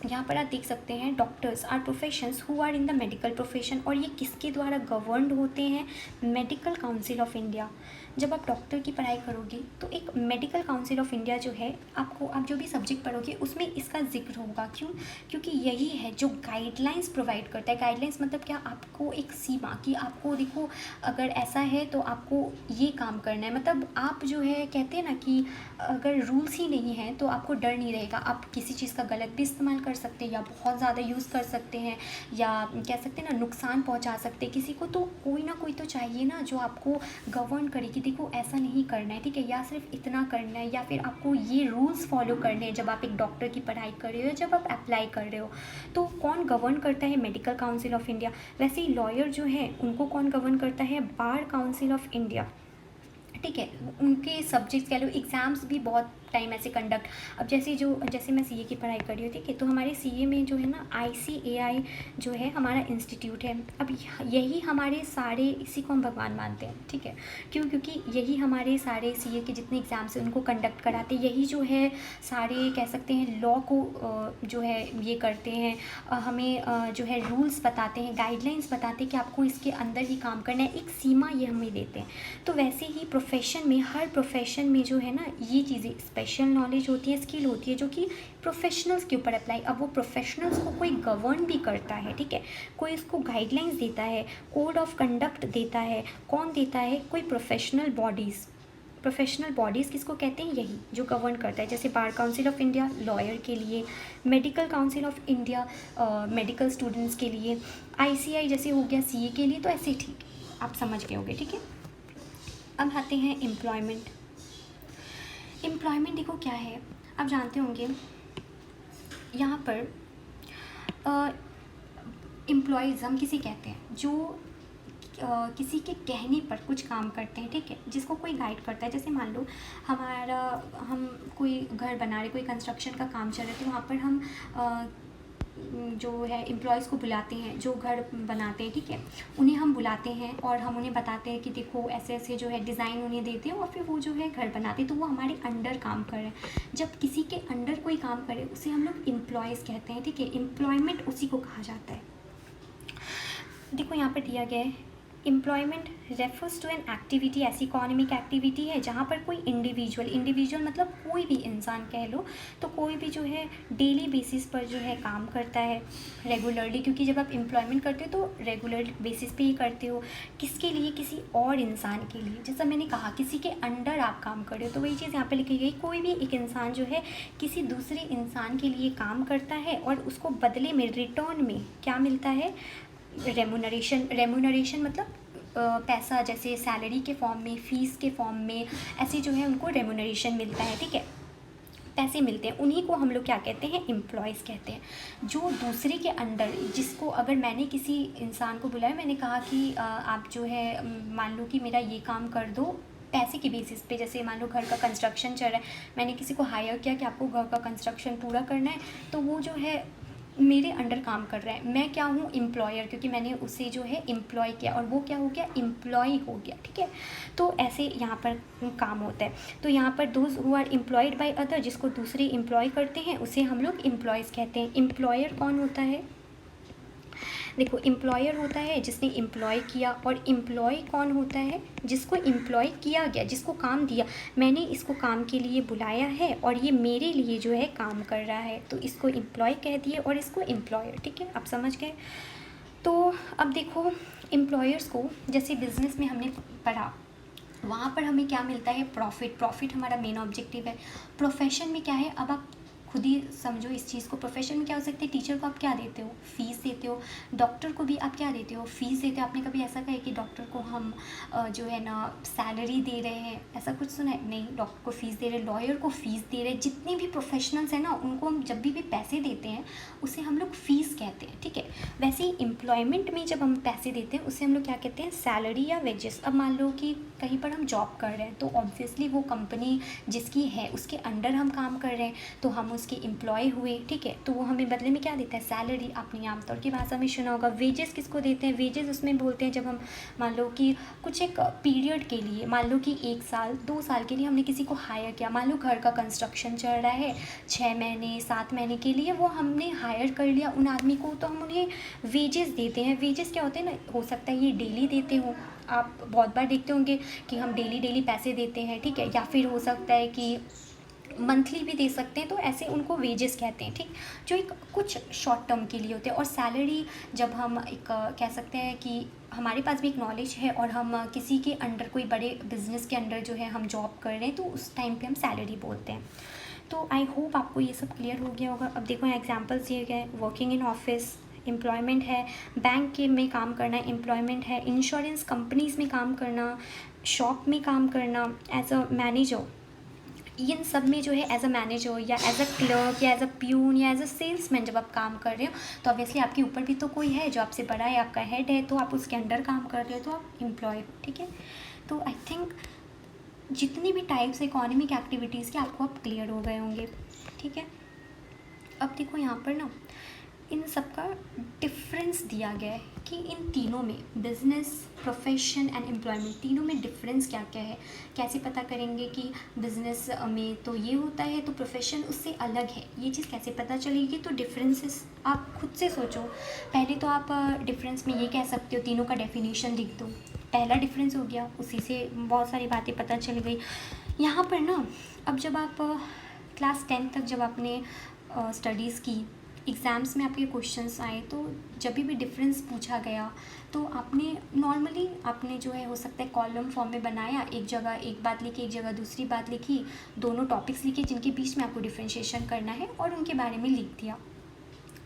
यहाँ पर आप देख सकते हैं, doctors are professions who are in the medical profession, और ये किसके द्वारा गवर्नड होते हैं? Medical council of India. जब आप डॉक्टर की पढ़ाई करोगे तो एक मेडिकल काउंसिल ऑफ इंडिया जो है, आप जो भी सब्जेक्ट पढ़ोगे उसमें इसका जिक्र होगा। क्यों? क्योंकि यही है जो गाइडलाइंस प्रोवाइड करता है। गाइडलाइंस मतलब क्या? आपको एक सीमा कि आपको देखो, अगर ऐसा है तो आपको ये काम करना है। मतलब आप जो है, कहते हैं ना कि अगर रूल्स ही नहीं है तो आपको डर नहीं रहेगा, आप किसी चीज़ का गलत भी इस्तेमाल कर सकते हैं या बहुत ज़्यादा यूज़ कर सकते हैं, या कह सकते हैं ना नुकसान पहुंचा सकते हैं किसी को। तो कोई ना कोई तो चाहिए ना जो आपको गवर्न करे कि देखो ऐसा नहीं करना है, ठीक है, या सिर्फ इतना करना है, या फिर आपको ये रूल्स फॉलो करने हैं जब आप एक डॉक्टर की पढ़ाई कर रहे हो या जब आप अप्लाई कर रहे हो। तो कौन गवर्न करता है? Medical council of India. वैसे ही लॉयर जो है उनको कौन गवर्न करता है? बार काउंसिल ऑफ इंडिया, ठीक है। उनके सब्जेक्ट्स कह लो, एग्ज़ाम्स भी बहुत टाइम ऐसे कंडक्ट। अब जैसे मैं सीए की पढ़ाई कर रही हूँ, ठीक है, तो हमारे सीए में जो है ना ICAI जो है हमारा इंस्टीट्यूट है। अब यही हमारे सारे, इसी को हम भगवान मानते हैं, ठीक है। क्यों? क्योंकि यही हमारे सारे सीए के जितने एग्ज़ाम्स हैं उनको कंडक्ट कराते, यही जो है सारे कह सकते हैं लॉ को जो है ये करते हैं, हमें जो है रूल्स बताते हैं, गाइडलाइंस बताते हैं कि आपको इसके अंदर ही काम करना है, एक सीमा ये हमें देते हैं। तो वैसे ही प्रोफेशन में, हर प्रोफेशन में जो है ना ये चीज़ें, स्पेशल नॉलेज होती है, स्किल होती है जो कि प्रोफेशनल्स के ऊपर अप्लाई। अब वो प्रोफेशनल्स को कोई गवर्न भी करता है, ठीक है, कोई इसको गाइडलाइंस देता है, कोड ऑफ कंडक्ट देता है। कौन देता है? कोई प्रोफेशनल बॉडीज़ किसको कहते हैं? यही जो गवर्न करता है। जैसे bar council of India lawyer के लिए, medical council of India medical students के लिए, ICAI जैसे हो गया सीए के लिए। तो ऐसे ठीक आप समझ गए होंगे, ठीक है। अब आते हैं एम्प्लॉयमेंट। एम्प्लॉयमेंट देखो क्या है, आप जानते होंगे यहाँ पर एम्प्लॉयज़ हम किसी कहते हैं जो किसी के कहने पर कुछ काम करते हैं, ठीक है, जिसको कोई गाइड करता है। जैसे मान लो हम कोई घर बना रहे, कोई कंस्ट्रक्शन का काम चल रहा है, तो वहाँ पर हम जो है एम्प्लॉयज़ को बुलाते हैं, जो घर बनाते हैं, ठीक है, उन्हें हम बुलाते हैं और हम उन्हें बताते हैं कि देखो ऐसे ऐसे जो है डिज़ाइन उन्हें देते हैं, और फिर वो जो है घर बनाते हैं। तो वो हमारे अंडर काम कर रहे हैं। जब किसी के अंडर कोई काम करे उसे हम लोग एम्प्लॉयज़ कहते हैं, ठीक है। एम्प्लॉयमेंट उसी को कहा जाता है। देखो यहाँ पर दिया गया है, employment refers to an activity, ऐसी इकोनॉमिक एक्टिविटी है जहाँ पर कोई इंडिविजुअल मतलब कोई भी इंसान कह लो, तो कोई भी जो है डेली बेसिस पर जो है काम करता है रेगुलरली। क्योंकि जब आप एम्प्लॉयमेंट करते हो तो रेगुलर बेसिस पे ही करते हो। किसके लिए? किसी और इंसान के लिए। जैसा मैंने कहा किसी के अंडर आप काम कर रहे हो, तो वही चीज़ यहाँ पर लिखी गई, कोई भी एक इंसान जो है किसी दूसरे इंसान के लिए काम करता है और उसको बदले में, रिटर्न में क्या मिलता है? रेमुनरेशन मतलब पैसा, जैसे सैलरी के फॉर्म में, फ़ीस के फॉर्म में, ऐसे जो है उनको रेमुनरेशन मिलता है, ठीक है, पैसे मिलते हैं। उन्हीं को हम लोग क्या कहते हैं? एम्प्लॉयज़ कहते हैं। जो दूसरे के अंडर, जिसको अगर मैंने किसी इंसान को बुलाया, मैंने कहा कि आप जो है मान लो कि मेरा ये काम कर दो पैसे के बेसिस पे। जैसे मान लो घर का कंस्ट्रक्शन चल रहा है, मैंने किसी को हायर किया कि आपको घर का कंस्ट्रक्शन पूरा करना है, तो वो जो है मेरे अंडर काम कर रहा है। मैं क्या हूँ? एम्प्लॉयर, क्योंकि मैंने उसे जो है एम्प्लॉय किया और वो क्या हो गया? एम्प्लॉय हो गया, ठीक है। तो ऐसे यहाँ पर काम होता है। तो यहाँ पर those who are employed by other, जिसको दूसरे एम्प्लॉय करते हैं उसे हम लोग एम्प्लॉयज़ कहते हैं। एम्प्लॉयर कौन होता है? देखो, एम्प्लॉयर होता है जिसने एम्प्लॉय किया, और एम्प्लॉय कौन होता है? जिसको एम्प्लॉय किया गया, जिसको काम दिया, मैंने इसको काम के लिए बुलाया है और ये मेरे लिए जो है काम कर रहा है, तो इसको एम्प्लॉय कह दिए और इसको एम्प्लॉयर, ठीक है, आप समझ गए। तो अब देखो, एम्प्लॉयर्स को जैसे बिज़नेस में हमने पढ़ा, वहाँ पर हमें क्या मिलता है? प्रॉफिट हमारा मेन ऑब्जेक्टिव है। प्रोफेशन में क्या है? अब आप खुद ही समझो इस चीज़ को। प्रोफेशन में क्या हो सकता है, टीचर को आप क्या देते हो, फीस देते हो। डॉक्टर को भी आप क्या देते हो, फीस देते हो। आपने कभी ऐसा कहा है कि डॉक्टर को हम जो है ना सैलरी दे रहे हैं, ऐसा कुछ सुना है? नहीं, डॉक्टर को फीस दे रहे हैं, लॉयर को फीस दे रहे हैं। जितने भी प्रोफेशनल्स हैं ना, उनको हम जब भी पैसे देते हैं उसे हम लोग फीस कहते हैं, ठीक है। वैसे ही एम्प्लॉयमेंट में जब हम पैसे देते हैं उसे हम लोग क्या कहते हैं, सैलरी या वेजेस। अब मान लो कि कहीं पर हम जॉब कर रहे हैं तो ऑब्वियसली वो कंपनी जिसकी है उसके अंडर हम काम कर रहे हैं, तो हम उसके एम्प्लॉय हुए, ठीक है। तो वो हमें बदले में क्या देता है, सैलरी। आपने आमतौर की भाषा में सुना होगा। वेजेस किसको देते हैं, वेजेस उसमें बोलते हैं जब हम मान लो कि कुछ एक पीरियड के लिए, मान लो कि 1 साल 2 साल के लिए हमने किसी को हायर किया। मान लो घर का कंस्ट्रक्शन चल रहा है, 6 महीने 7 महीने के लिए वो हमने हायर कर लिया उन आदमी को, तो हम उन्हें वेजेस देते हैं। वेजेस क्या होते हैं ना, हो सकता है ये डेली देते हो, आप बहुत बार देखते होंगे कि हम डेली पैसे देते हैं, ठीक है। या फिर हो सकता है कि मंथली भी दे सकते हैं, तो ऐसे उनको वेजेस कहते हैं, ठीक। जो एक कुछ शॉर्ट टर्म के लिए होते हैं। और सैलरी जब हम एक कह सकते हैं कि हमारे पास भी एक नॉलेज है और हम किसी के अंडर, कोई बड़े बिजनेस के अंडर जो है हम जॉब कर रहे हैं, तो उस टाइम पे हम सैलरी बोलते हैं। तो आई होप आपको ये सब क्लियर हो गया होगा। अब देखो यहाँ एग्जाम्पल्स दिए गए, वर्किंग इन ऑफिस एम्प्लॉयमेंट है, बैंक के में काम करना एम्प्लॉयमेंट है, इंश्योरेंस कंपनीज़ में काम करना, शॉप में काम करना एज अ मैनेजर, इन सब में जो है एज अ मैनेजर या एज अ क्लर्क या एज अ प्यून या एज अ सेल्समैन जब आप काम कर रहे हो, तो ऑब्वियसली आपके ऊपर भी तो कोई है जो आपसे बड़ा है, आपका हेड है, तो आप उसके अंडर काम कर रहे हो, तो आप एम्प्लॉय हो, ठीक है। तो आई थिंक जितनी भी टाइप्स इकोनॉमिक एक्टिविटीज़ के आपको अब क्लियर हो गए होंगे, ठीक है। अब देखो यहाँ पर ना इन सब का डिफरेंस दिया गया है कि इन तीनों में, बिजनेस, प्रोफेशन एंड एम्प्लॉयमेंट, तीनों में डिफरेंस क्या क्या है। कैसे पता करेंगे कि बिजनेस में तो ये होता है तो प्रोफेशन उससे अलग है, ये चीज़ कैसे पता चलेगी। तो डिफरेंसेस आप खुद से सोचो। पहले तो आप डिफरेंस में ये कह सकते हो, तीनों का डेफिनेशन लिख दो, पहला डिफरेंस हो गया, उसी से बहुत सारी बातें पता चल गई। यहाँ पर ना अब जब आप क्लास 10 तक जब आपने स्टडीज़ की, एग्ज़ाम्स में आपके क्वेश्चंस आए, तो जब भी डिफरेंस पूछा गया तो आपने नॉर्मली आपने जो है हो सकता है कॉलम फॉर्म में बनाया, एक जगह एक बात लिखी, एक जगह दूसरी बात लिखी, दोनों टॉपिक्स लिखे जिनके बीच में आपको डिफ्रेंशिएशन करना है और उनके बारे में लिख दिया।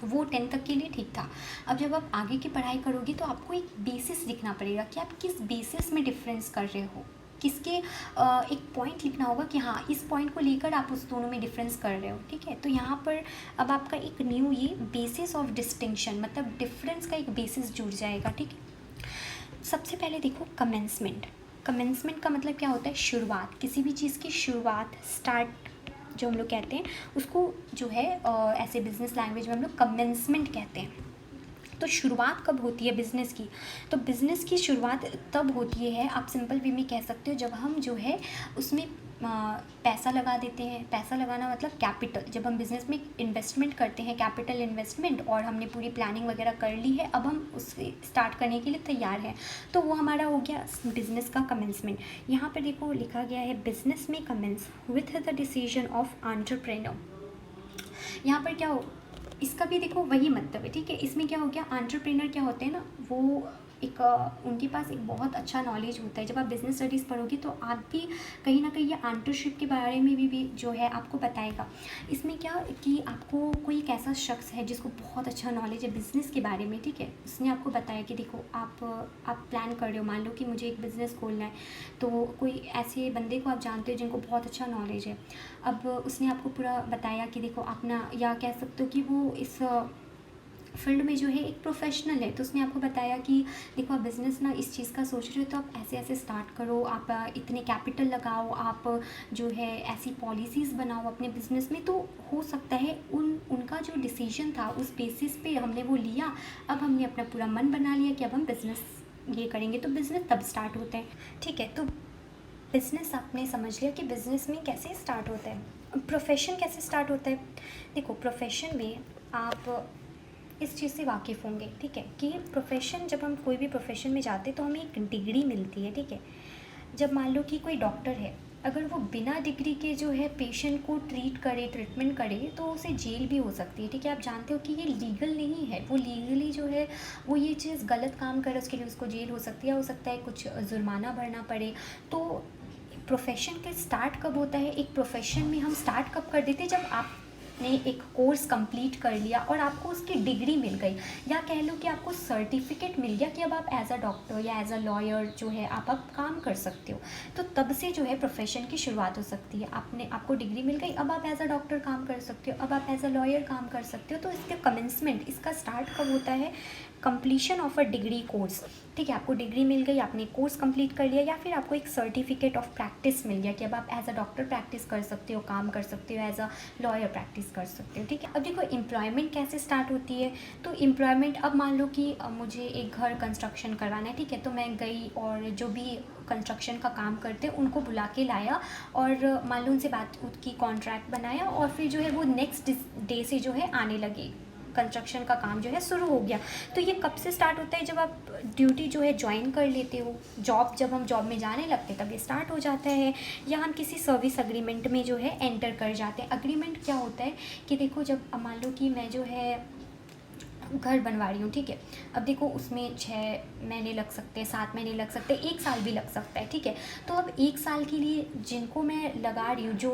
वो 10 तक के लिए ठीक था। अब जब आप आगे की पढ़ाई करोगे तो आपको एक बेसिस लिखना पड़ेगा कि आप किस बेसिस में डिफरेंस कर रहे हो, किसके एक पॉइंट लिखना होगा कि हाँ इस पॉइंट को लेकर आप उस दोनों में डिफरेंस कर रहे हो, ठीक है। तो यहाँ पर अब आपका एक न्यू ये बेसिस ऑफ डिस्टिंक्शन, मतलब डिफरेंस का एक बेसिस जुड़ जाएगा, ठीक है। सबसे पहले देखो कमेंसमेंट। कमेंसमेंट का मतलब क्या होता है, शुरुआत, किसी भी चीज़ की शुरुआत, स्टार्ट जो हम लोग कहते हैं उसको जो है ऐसे बिजनेस लैंग्वेज में हम लोग कमेंसमेंट कहते हैं। तो शुरुआत कब होती है बिज़नेस की, तो बिज़नेस की शुरुआत तब होती है, आप सिंपल वे में कह सकते हो, जब हम जो है उसमें पैसा लगा देते हैं। पैसा लगाना मतलब कैपिटल, जब हम बिज़नेस में इन्वेस्टमेंट करते हैं, कैपिटल इन्वेस्टमेंट, और हमने पूरी प्लानिंग वगैरह कर ली है, अब हम उसे स्टार्ट करने के लिए तैयार हैं, तो वो हमारा हो गया बिज़नेस का कमेंसमेंट। यहाँ पर देखो लिखा गया है, बिज़नेस में commence with the decision of entrepreneur. यहाँ पर क्या हो, इसका भी देखो वही मतलब है, ठीक है। इसमें क्या हो गया, एंटरप्रेन्योर क्या होते हैं ना, वो एक उनके पास एक बहुत अच्छा नॉलेज होता है। जब आप बिज़नेस स्टडीज़ पढ़ोगे तो आप भी कहीं ना कहीं ये एंटरशिप के बारे में भी जो है आपको बताएगा। इसमें क्या कि आपको कोई एक ऐसा शख्स है जिसको बहुत अच्छा नॉलेज है बिज़नेस के बारे में, ठीक है। उसने आपको बताया कि देखो आप प्लान कर रहे हो, मान लो कि मुझे एक बिज़नेस खोलना है, तो कोई ऐसे बंदे को आप जानते हो जिनको बहुत अच्छा नॉलेज है। अब उसने आपको पूरा बताया कि देखो अपना, या कह सकते हो कि वो इस फील्ड में जो है एक प्रोफेशनल है, तो उसने आपको बताया कि देखो आप बिज़नेस ना इस चीज़ का सोच रहे हो, तो आप ऐसे ऐसे स्टार्ट करो, आप इतने कैपिटल लगाओ, आप जो है ऐसी पॉलिसीज़ बनाओ अपने बिज़नेस में। तो हो सकता है उनका जो डिसीजन था उस बेसिस पे हमने वो लिया, अब हमने अपना पूरा मन बना लिया कि अब हम बिज़नेस ये करेंगे, तो बिज़नेस तब स्टार्ट होता है, ठीक है। तो बिज़नेस आपने समझ लिया कि बिज़नेस में कैसे स्टार्ट होता है। प्रोफेशन कैसे स्टार्ट होता है, देखो प्रोफेशन में आप इस चीज़ से वाकिफ़ होंगे, ठीक है, कि प्रोफेशन, जब हम कोई भी प्रोफेशन में जाते हैं तो हमें एक डिग्री मिलती है, ठीक है। जब मान लो कि कोई डॉक्टर है, अगर वो बिना डिग्री के जो है पेशेंट को ट्रीटमेंट करे, तो उसे जेल भी हो सकती है, ठीक है। आप जानते हो कि ये लीगल नहीं है, वो लीगली जो है वो ये चीज़ गलत काम करे, उसके लिए उसको जेल हो सकती है, हो सकता है कुछ जुर्माना भरना पड़े। तो प्रोफेशन का स्टार्ट कब होता है, एक प्रोफेशन में हम स्टार्ट कब कर देते हैं, जब आप आपने एक कोर्स कंप्लीट कर लिया और आपको उसकी डिग्री मिल गई, या कह लो कि आपको सर्टिफिकेट मिल गया कि अब आप एज अ डॉक्टर या एज अ लॉयर जो है आप अब काम कर सकते हो, तो तब से जो है प्रोफेशन की शुरुआत हो सकती है। आपको डिग्री मिल गई, अब आप एज अ डॉक्टर काम कर सकते हो, अब आप एज अ लॉयर काम कर सकते हो। तो इसका कमेंसमेंट, इसका स्टार्ट कब होता है? Completion of a degree course. ठीक है, आपको डिग्री मिल गई, आपने कोर्स कंप्लीट कर लिया, या फिर आपको एक सर्टिफिकेट ऑफ प्रैक्टिस मिल गया कि अब आप एज अ डॉक्टर प्रैक्टिस कर सकते हो, काम कर सकते हो, एज अ लॉयर प्रैक्टिस कर सकते हो। ठीक है, अब देखो एम्प्लॉयमेंट कैसे स्टार्ट होती है। तो एम्प्लॉयमेंट, अब मान लो कि मुझे एक घर कंस्ट्रक्शन करवाना है, ठीक है, तो मैं गई और जो भी कंस्ट्रक्शन का काम करते हैं उनको बुला के लाया और मान लो उनसे बात की, कॉन्ट्रैक्ट बनाया, और फिर जो है वो नेक्स्ट डे से जो है आने लगे, कंस्ट्रक्शन का काम जो है शुरू हो गया। तो ये कब से स्टार्ट होता है? जब आप ड्यूटी जो है ज्वाइन कर लेते हो, जब हम जॉब में जाने लगते हैं तब ये स्टार्ट हो जाता है, या हम किसी सर्विस अग्रीमेंट में जो है एंटर कर जाते हैं। अग्रीमेंट क्या होता है कि देखो, जब मान लो कि मैं जो है घर बनवा रही हूँ, ठीक है, अब देखो उसमें 6 महीने लग सकते हैं, 7 महीने लग सकते हैं, 1 साल भी लग सकता है। ठीक है, तो अब 1 साल के लिए जिनको मैं लगा रही हूँ, जो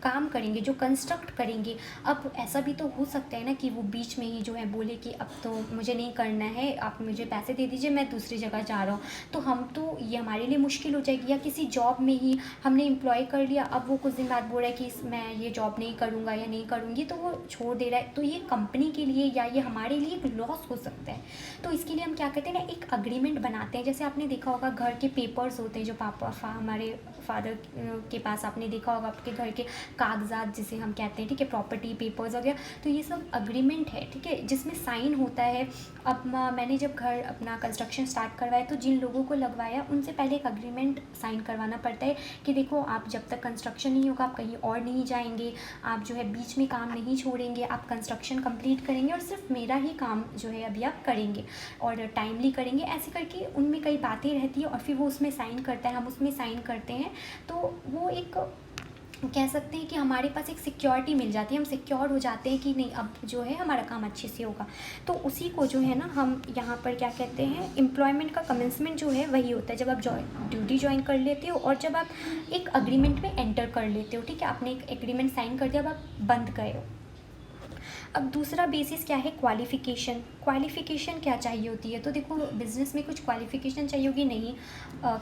काम करेंगे, जो कंस्ट्रक्ट करेंगे, अब ऐसा भी तो हो सकता है ना कि वो बीच में ही जो है बोले कि अब तो मुझे नहीं करना है, आप मुझे पैसे दे दीजिए, मैं दूसरी जगह जा रहा हूँ। तो हम तो ये हमारे लिए मुश्किल हो जाएगी। या किसी जॉब में ही हमने एम्प्लॉय कर लिया, अब वो कुछ दिन बाद बोल रहा है कि मैं ये जॉब नहीं करूँगा या नहीं करूँगी, तो वो छोड़ दे रहा है, तो ये कंपनी के लिए या ये हमारे लिए एक लॉस हो सकता है। तो इसके लिए हम क्या करते हैं ना, एक अग्रीमेंट बनाते हैं। जैसे आपने देखा होगा घर के पेपर्स होते हैं, जो हमारे फादर के पास आपने देखा होगा, आपके घर के कागजात जिसे हम कहते हैं, ठीक है, प्रॉपर्टी पेपर्स वगैरह, तो ये सब अग्रीमेंट है, ठीक है, जिसमें साइन होता है। अब मैंने जब घर अपना कंस्ट्रक्शन स्टार्ट करवाया, तो जिन लोगों को लगवाया उनसे पहले एक अग्रीमेंट साइन करवाना पड़ता है कि देखो, आप जब तक कंस्ट्रक्शन नहीं होगा आप कहीं और नहीं जाएंगे, आप जो है बीच में काम नहीं छोड़ेंगे, आप कंस्ट्रक्शन कंप्लीट करेंगे और सिर्फ मेरा ही काम जो है अभी आप करेंगे और टाइमली करेंगे। ऐसे करके उनमें कई बातें रहती है और फिर वो उसमें साइन करता है, हम उसमें साइन करते हैं। तो वो एक कह सकते हैं कि हमारे पास एक सिक्योरिटी मिल जाती है, हम सिक्योर हो जाते हैं कि नहीं, अब जो है हमारा काम अच्छे से होगा। तो उसी को जो है ना हम यहाँ पर क्या कहते हैं, एम्प्लॉयमेंट का कमेंसमेंट जो है वही होता है जब आप ड्यूटी ज्वाइन कर लेते हो और जब आप एक अग्रीमेंट में एंटर कर लेते हो। ठीक है, आपने एक एग्रीमेंट साइन कर दिया, अब आप बंद गए हो। अब दूसरा बेसिस क्या है, क्वालिफ़िकेशन। क्वालिफ़िकेशन क्या चाहिए होती है? तो देखो, बिज़नेस में कुछ क्वालिफ़िकेशन चाहिए होगी नहीं,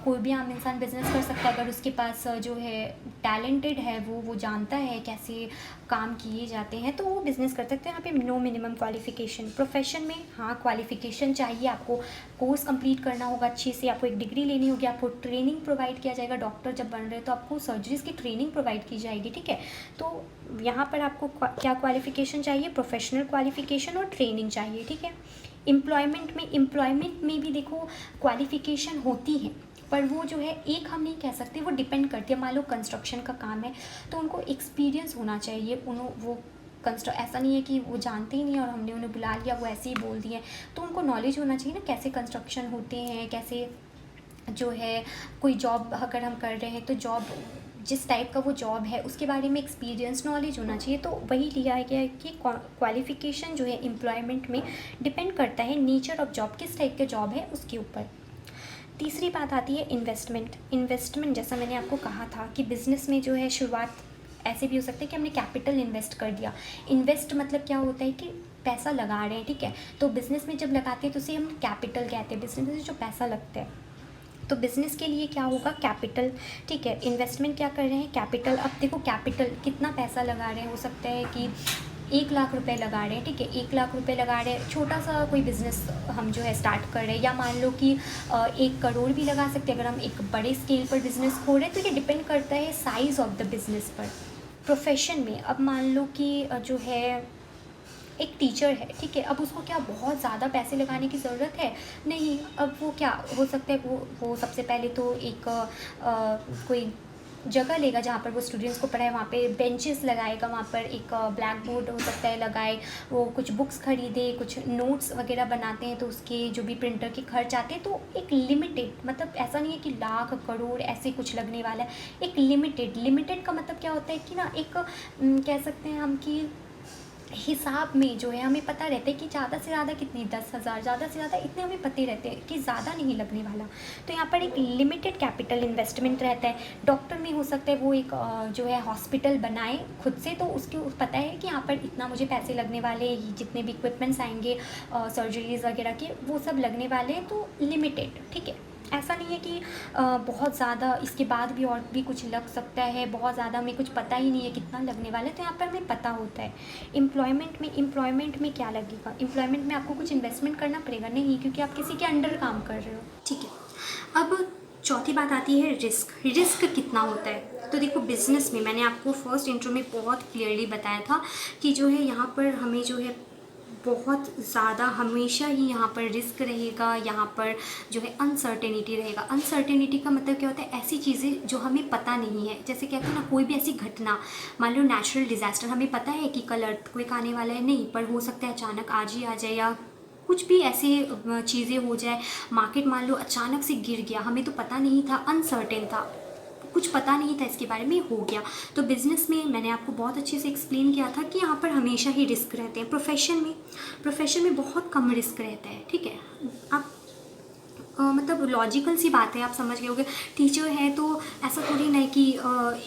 कोई भी आम इंसान बिज़नेस कर सकता है अगर उसके पास जो है टैलेंटेड है, वो जानता है कैसे काम किए जाते हैं, तो वो बिज़नेस कर सकते हैं। यहाँ पे नो मिनिमम क्वालिफ़िकेशन। प्रोफेशन में हाँ क्वालिफ़िकेशन चाहिए, आपको कोर्स कंप्लीट करना होगा अच्छे से, आपको एक डिग्री लेनी होगी, आपको ट्रेनिंग प्रोवाइड किया जाएगा। डॉक्टर जब बन रहे हैं तो आपको सर्जरीज़ की ट्रेनिंग प्रोवाइड की जाएगी। ठीक है, तो यहाँ पर आपको क्या क्वालिफ़िकेशन चाहिए? प्रोफेशनल क्वालिफ़िकेशन और ट्रेनिंग चाहिए। ठीक है, एम्प्लॉयमेंट में भी देखो क्वालिफ़िकेशन होती है, पर वो जो है एक हम नहीं कह सकते, वो डिपेंड करती है। मान लो कंस्ट्रक्शन का काम है तो उनको एक्सपीरियंस होना चाहिए, वो ऐसा नहीं है कि वो जानते ही नहीं और हमने उन्हें बुला लिया, वो ऐसे ही बोल दिए। तो उनको नॉलेज होना चाहिए ना, कैसे कंस्ट्रक्शन होते हैं, कैसे जो है कोई जॉब अगर हम कर रहे हैं तो जॉब जिस टाइप का वो जॉब है उसके बारे में एक्सपीरियंस नॉलेज होना चाहिए। तो वही लिया गया है कि क्वालिफ़िकेशन जो है एम्प्लॉयमेंट में डिपेंड करता है नेचर ऑफ जॉब, किस टाइप के जॉब है उसके ऊपर। तीसरी बात आती है इन्वेस्टमेंट। जैसा मैंने आपको कहा था कि बिज़नेस में जो है शुरुआत ऐसे भी हो सकता है कि हमने कैपिटल इन्वेस्ट कर दिया। इन्वेस्ट मतलब क्या होता है कि पैसा लगा रहे हैं। ठीक है, तो बिज़नेस में जब लगाते हैं तो उसे हम कैपिटल कहते हैं, बिज़नेस में जो पैसा लगता है। तो बिज़नेस के लिए क्या होगा? कैपिटल। ठीक है, इन्वेस्टमेंट क्या कर रहे हैं? कैपिटल। अब देखो कैपिटल कितना पैसा लगा रहे हैं, हो सकता है कि 1 लाख रुपए लगा रहे हैं। ठीक है, 1 लाख रुपए लगा रहे हैं, छोटा सा कोई बिज़नेस हम जो है स्टार्ट कर रहे हैं, या मान लो कि 1 करोड़ भी लगा सकते हैं अगर हम एक बड़े स्केल पर बिज़नेस खोल रहे हैं। तो ये डिपेंड करता है साइज़ ऑफ द बिज़नेस पर। प्रोफेशन में अब मान लो कि जो है एक टीचर है, ठीक है, अब उसको क्या बहुत ज़्यादा पैसे लगाने की ज़रूरत है? नहीं। अब वो क्या हो सकता है, वो सबसे पहले तो एक कोई जगह लेगा जहाँ पर वो स्टूडेंट्स को पढ़ाए, वहाँ पे बेंचेस लगाएगा, वहाँ पर एक ब्लैक बोर्ड हो सकता है लगाए, वो कुछ बुक्स खरीदे, कुछ नोट्स वगैरह बनाते हैं तो उसके जो भी प्रिंटर के खर्च आते हैं, तो एक लिमिटेड, मतलब ऐसा नहीं है कि लाख करोड़ ऐसे कुछ लगने वाला है, एक लिमिटेड का मतलब क्या होता है कि ना, एक कह सकते हैं हम कि हिसाब में जो है हमें पता रहता है कि ज़्यादा से ज़्यादा कितनी 10,000, ज़्यादा से ज़्यादा इतने हमें पते रहते हैं कि ज़्यादा नहीं लगने वाला। तो यहाँ पर एक लिमिटेड कैपिटल इन्वेस्टमेंट रहता है। डॉक्टर में हो सकता है वो एक जो है हॉस्पिटल बनाए खुद से, तो उसके पता है कि यहाँ पर इतना मुझे पैसे लगने वाले, जितने भी इक्विपमेंट्स आएंगे सर्जरीज वगैरह के वो सब लगने वाले हैं, तो लिमिटेड, ठीक है। ऐसा नहीं है कि बहुत ज़्यादा इसके बाद भी और भी कुछ लग सकता है, बहुत ज़्यादा हमें कुछ पता ही नहीं है कितना लगने वाला है, तो यहाँ पर हमें पता होता है। एम्प्लॉयमेंट में क्या लगेगा? एम्प्लॉयमेंट में आपको कुछ इन्वेस्टमेंट करना पड़ेगा नहीं, क्योंकि आप किसी के अंडर काम कर रहे हो, ठीक है। अब चौथी बात आती है रिस्क कितना होता है। तो देखो बिज़नेस में मैंने आपको फर्स्ट इंट्रो में बहुत क्लियरली बताया था कि जो है यहाँ पर हमें जो है बहुत ज़्यादा हमेशा ही यहाँ पर रिस्क रहेगा, यहाँ पर जो है अनसर्टेनिटी रहेगा। अनसर्टेनिटी का मतलब क्या होता है? ऐसी चीज़ें जो हमें पता नहीं है, जैसे कहते हैं ना कोई भी ऐसी घटना, मान लो नेचुरल डिज़ास्टर, हमें पता है कि कल अर्थक्वेक आने वाला है, नहीं, पर हो सकता है अचानक आज ही आ जाए, या कुछ भी ऐसी चीज़ें हो जाए, मार्केट मान लो अचानक से गिर गया, हमें तो पता नहीं था, अनसर्टेन था, कुछ पता नहीं था इसके बारे में, हो गया। तो बिज़नेस में मैंने आपको बहुत अच्छे से एक्सप्लेन किया था कि यहाँ पर हमेशा ही रिस्क रहते हैं। प्रोफेशन में बहुत कम रिस्क रहता है, ठीक है। आप मतलब लॉजिकल सी बात है, आप समझ गए होंगे। टीचर है तो ऐसा थोड़ी ना है कि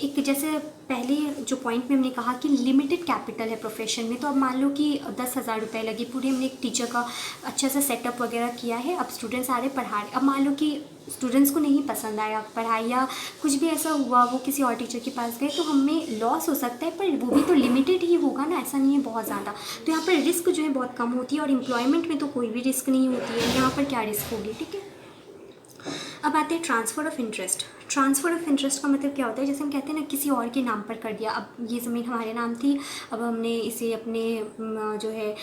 एक जैसे पहले जो पॉइंट में हमने कहा कि लिमिटेड कैपिटल है प्रोफेशन में, तो अब मान लो कि 10,000 रुपये लगे, पूरे हमने एक टीचर का अच्छा सा सेटअप वगैरह किया है, अब स्टूडेंट्स आ रहे पढ़ा रहे, अब मान लो कि स्टूडेंट्स को नहीं पसंद आया पढ़ाई, या कुछ भी ऐसा हुआ, वो किसी और टीचर के पास गए, तो हमें लॉस हो सकता है, पर वो भी तो लिमिटेड ही होगा ना, ऐसा नहीं है बहुत ज़्यादा। तो यहाँ पर रिस्क जो है बहुत कम होती है, और एम्प्लॉयमेंट में तो कोई भी रिस्क नहीं होती है, यहाँ पर क्या रिस्क होगी, ठीक है। अब आते हैं transfer of interest. Transfer of interest का मतलब क्या होता है? जैसे हम कहते हैं ना किसी और के नाम पर कर दिया, अब ये ज़मीन हमारे नाम थी, अब हमने इसे अपने जो है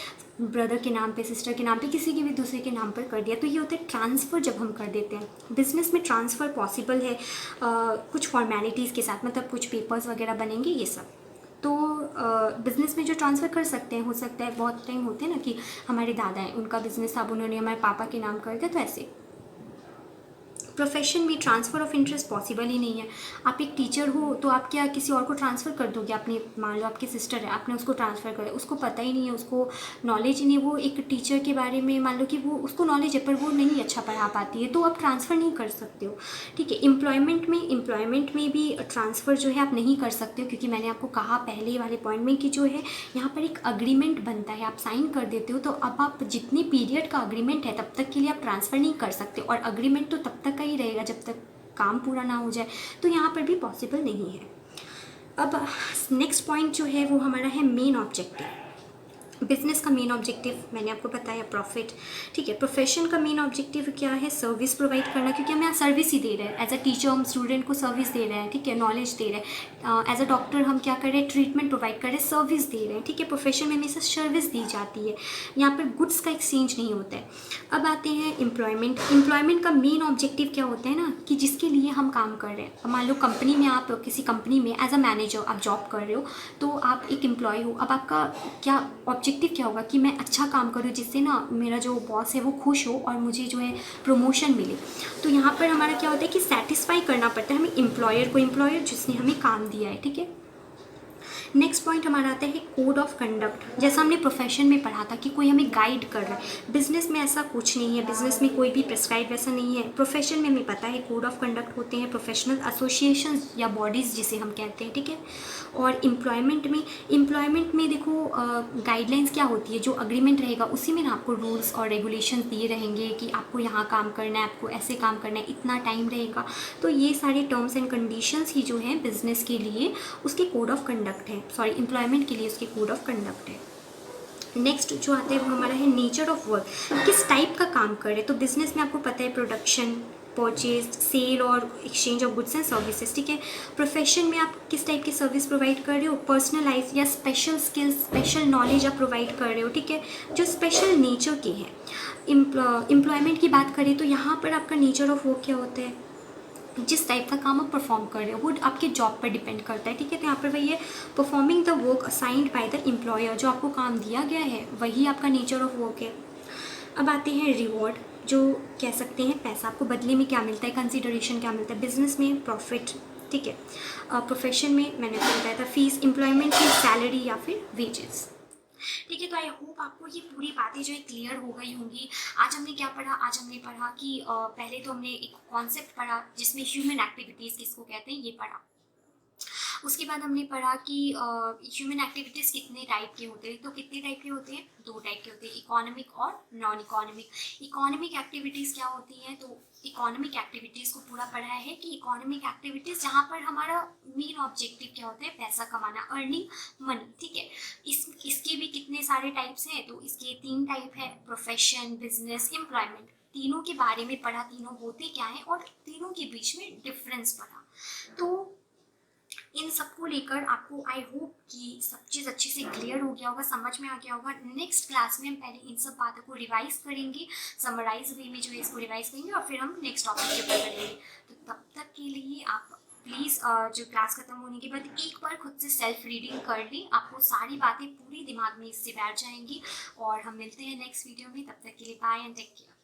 ब्रदर के नाम पे, सिस्टर के नाम पे, किसी के भी दूसरे के नाम पर कर दिया, तो ये होता है ट्रांसफ़र जब हम कर देते हैं। बिज़नेस में ट्रांसफ़र पॉसिबल है कुछ फॉर्मेलिटीज़ के साथ, मतलब कुछ पेपर्स वगैरह बनेंगे ये सब, तो बिज़नेस में जो ट्रांसफ़र कर सकते हैं, हो सकता है बहुत टाइम होते हैं ना कि हमारे दादा हैं, उनका बिज़नेस था, अब उन्होंने हमारे पापा के नाम कर दिया, तो ऐसे। प्रोफेशन में ट्रांसफ़र ऑफ इंटरेस्ट पॉसिबल ही नहीं है। आप एक टीचर हो तो आप क्या किसी और को ट्रांसफ़र कर दोगे? आपने मान लो आपकी सिस्टर है, आपने उसको ट्रांसफ़र करा, उसको पता ही नहीं है, उसको नॉलेज ही नहीं है, वो एक टीचर के बारे में मान लो कि वो उसको नॉलेज है पर वो नहीं अच्छा पढ़ा पाती है, तो आप ट्रांसफ़र नहीं कर सकते हो, ठीक है। एम्प्लॉयमेंट में भी ट्रांसफ़र जो है आप नहीं कर सकते हो, क्योंकि मैंने आपको कहा पहले वाले पॉइंट में कि जो है यहाँ पर एक अग्रीमेंट बनता है, आप साइन कर देते हो, तो अब आप जितने पीरियड का अग्रीमेंट है तब तक के लिए आप ट्रांसफ़र नहीं कर सकते, और अग्रीमेंट तो तब तक का ही रहेगा जब तक काम पूरा ना हो जाए, तो यहाँ पर भी पॉसिबल नहीं है। अब नेक्स्ट पॉइंट जो है वो हमारा है मेन ऑब्जेक्टिव। बिज़नेस का मेन ऑब्जेक्टिव मैंने आपको बताया प्रॉफिट, ठीक है। प्रोफेशन का मेन ऑब्जेक्टिव क्या है? सर्विस प्रोवाइड करना, क्योंकि हम यहाँ सर्विस ही दे रहे हैं। एज अ टीचर हम स्टूडेंट को सर्विस दे रहे हैं, ठीक है, नॉलेज दे रहे हैं। एज अ डॉक्टर हम क्या कर रहे हैं? ट्रीटमेंट प्रोवाइड कर रहे हैं, सर्विस दे रहे हैं, ठीक है। प्रोफेशन में हमेशा सर्विस दी जाती है, यहाँ पर गुड्स का एक्सचेंज नहीं होता है। अब आते हैं एम्प्लॉयमेंट का मेन ऑब्जेक्टिव क्या होता है ना, कि जिसके लिए हम काम कर रहे हैं। अब मान लो कंपनी में, आप किसी कंपनी में एज अ मैनेजर आप जॉब कर रहे हो, तो आप एक एम्प्लॉय हो। अब आपका क्या ऑब्जेक्टिव क्या होगा? कि मैं अच्छा काम करूँ, जिससे ना मेरा जो बॉस है वो खुश हो और मुझे जो है प्रमोशन मिले। तो यहाँ पर हमारा क्या होता है कि सेटिस्फाई करना पड़ता है हमें एम्प्लॉयर जिसने हमें काम दिया है, ठीक है। नेक्स्ट पॉइंट हमारा आता है कोड ऑफ कंडक्ट। जैसा हमने प्रोफेशन में पढ़ा था कि कोई हमें गाइड कर रहा है, बिजनेस में ऐसा कुछ नहीं है, बिजनेस में कोई भी प्रेस्क्राइब वैसा नहीं है। प्रोफेशन में हमें पता है कोड ऑफ कंडक्ट होते हैं, प्रोफेशनल एसोसिएशन या बॉडीज़ जिसे हम कहते हैं, ठीक है। और एम्प्लॉयमेंट में देखो गाइडलाइंस क्या होती है, जो अग्रीमेंट रहेगा उसी में ना आपको रूल्स और रेगुलेशन दिए रहेंगे कि आपको यहाँ काम करना है, आपको ऐसे काम करना है, इतना टाइम रहेगा। तो ये सारे टर्म्स एंड कंडीशंस ही जो हैं बिजनेस के लिए उसके कोड ऑफ कंडक्ट है, सॉरी एम्प्लॉयमेंट के लिए उसके कोड ऑफ कंडक्ट है। नेक्स्ट जो आता है वो हमारा है नेचर ऑफ वर्क, किस टाइप का काम कर रहे हैं। तो बिजनेस में आपको पता है प्रोडक्शन, परचेज, सेल और exchange of goods and services, ठीक है। प्रोफेशन में आप किस टाइप की सर्विस प्रोवाइड कर रहे हो, पर्सनलाइज या स्पेशल स्किल्स, स्पेशल नॉलेज आप प्रोवाइड कर रहे हो, ठीक है, जो स्पेशल नेचर के हैं। एम्प्लॉयमेंट की बात करें तो यहाँ पर आपका नेचर ऑफ वर्क क्या होता है, जिस टाइप का काम आप परफॉर्म कर रहे हो वो आपके जॉब पर डिपेंड करता है, ठीक है। तो यहाँ पर वही है performing the work assigned by the employer, जो आपको काम दिया गया है वही आपका नेचर ऑफ वर्क है। अब आते हैं रिवॉर्ड, जो कह सकते हैं पैसा, आपको बदले में क्या मिलता है, कंसिडरेशन क्या मिलता है। बिजनेस में प्रॉफिट, ठीक है। प्रोफेशन में मैंने आपको बताया था फीस, एम्प्लॉयमेंट की सैलरी या फिर वेजेस। ठीक है, तो आई होप आपको ये पूरी बातें जो है क्लियर हो गई होंगी। आज हमने क्या पढ़ा? आज हमने पढ़ा कि पहले तो हमने एक कॉन्सेप्ट पढ़ा जिसमें ह्यूमन एक्टिविटीज़ किसको कहते हैं ये पढ़ा। उसके बाद हमने पढ़ा कि ह्यूमन एक्टिविटीज़ कितने टाइप के होते हैं। तो कितने टाइप के होते हैं? 2 टाइप के होते हैं, इकोनॉमिक और नॉन इकोनॉमिक। इकोनॉमिक एक्टिविटीज़ क्या होती हैं? तो इकोनॉमिक एक्टिविटीज़ को पूरा पढ़ा है कि इकोनॉमिक एक्टिविटीज़ जहाँ पर हमारा मेन ऑब्जेक्टिव क्या होता है? पैसा कमाना, अर्निंग मनी। ठीक है, इसके भी कितने सारे टाइप्स हैं? तो इसके 3 टाइप है, प्रोफेशन, बिजनेस, एम्प्लॉयमेंट। तीनों के बारे में पढ़ा, तीनों होते क्या हैं और तीनों के बीच में डिफरेंस पढ़ा। तो इन सबको लेकर आपको आई होप कि सब चीज़ अच्छे से क्लियर हो गया होगा, समझ में आ गया होगा। नेक्स्ट क्लास में हम पहले इन सब बातों को रिवाइज करेंगे, समराइज वे में जो है इसको रिवाइज करेंगे और फिर हम नेक्स्ट टॉपिक के ऊपर करेंगे। तो तब तक के लिए आप प्लीज़ जो क्लास खत्म होने के बाद एक बार खुद से सेल्फ रीडिंग कर लें, आपको सारी बातें पूरी दिमाग में इससे बैठ जाएंगी। और हम मिलते हैं नेक्स्ट वीडियो में, तब तक के लिए बाय एंड टेक केयर।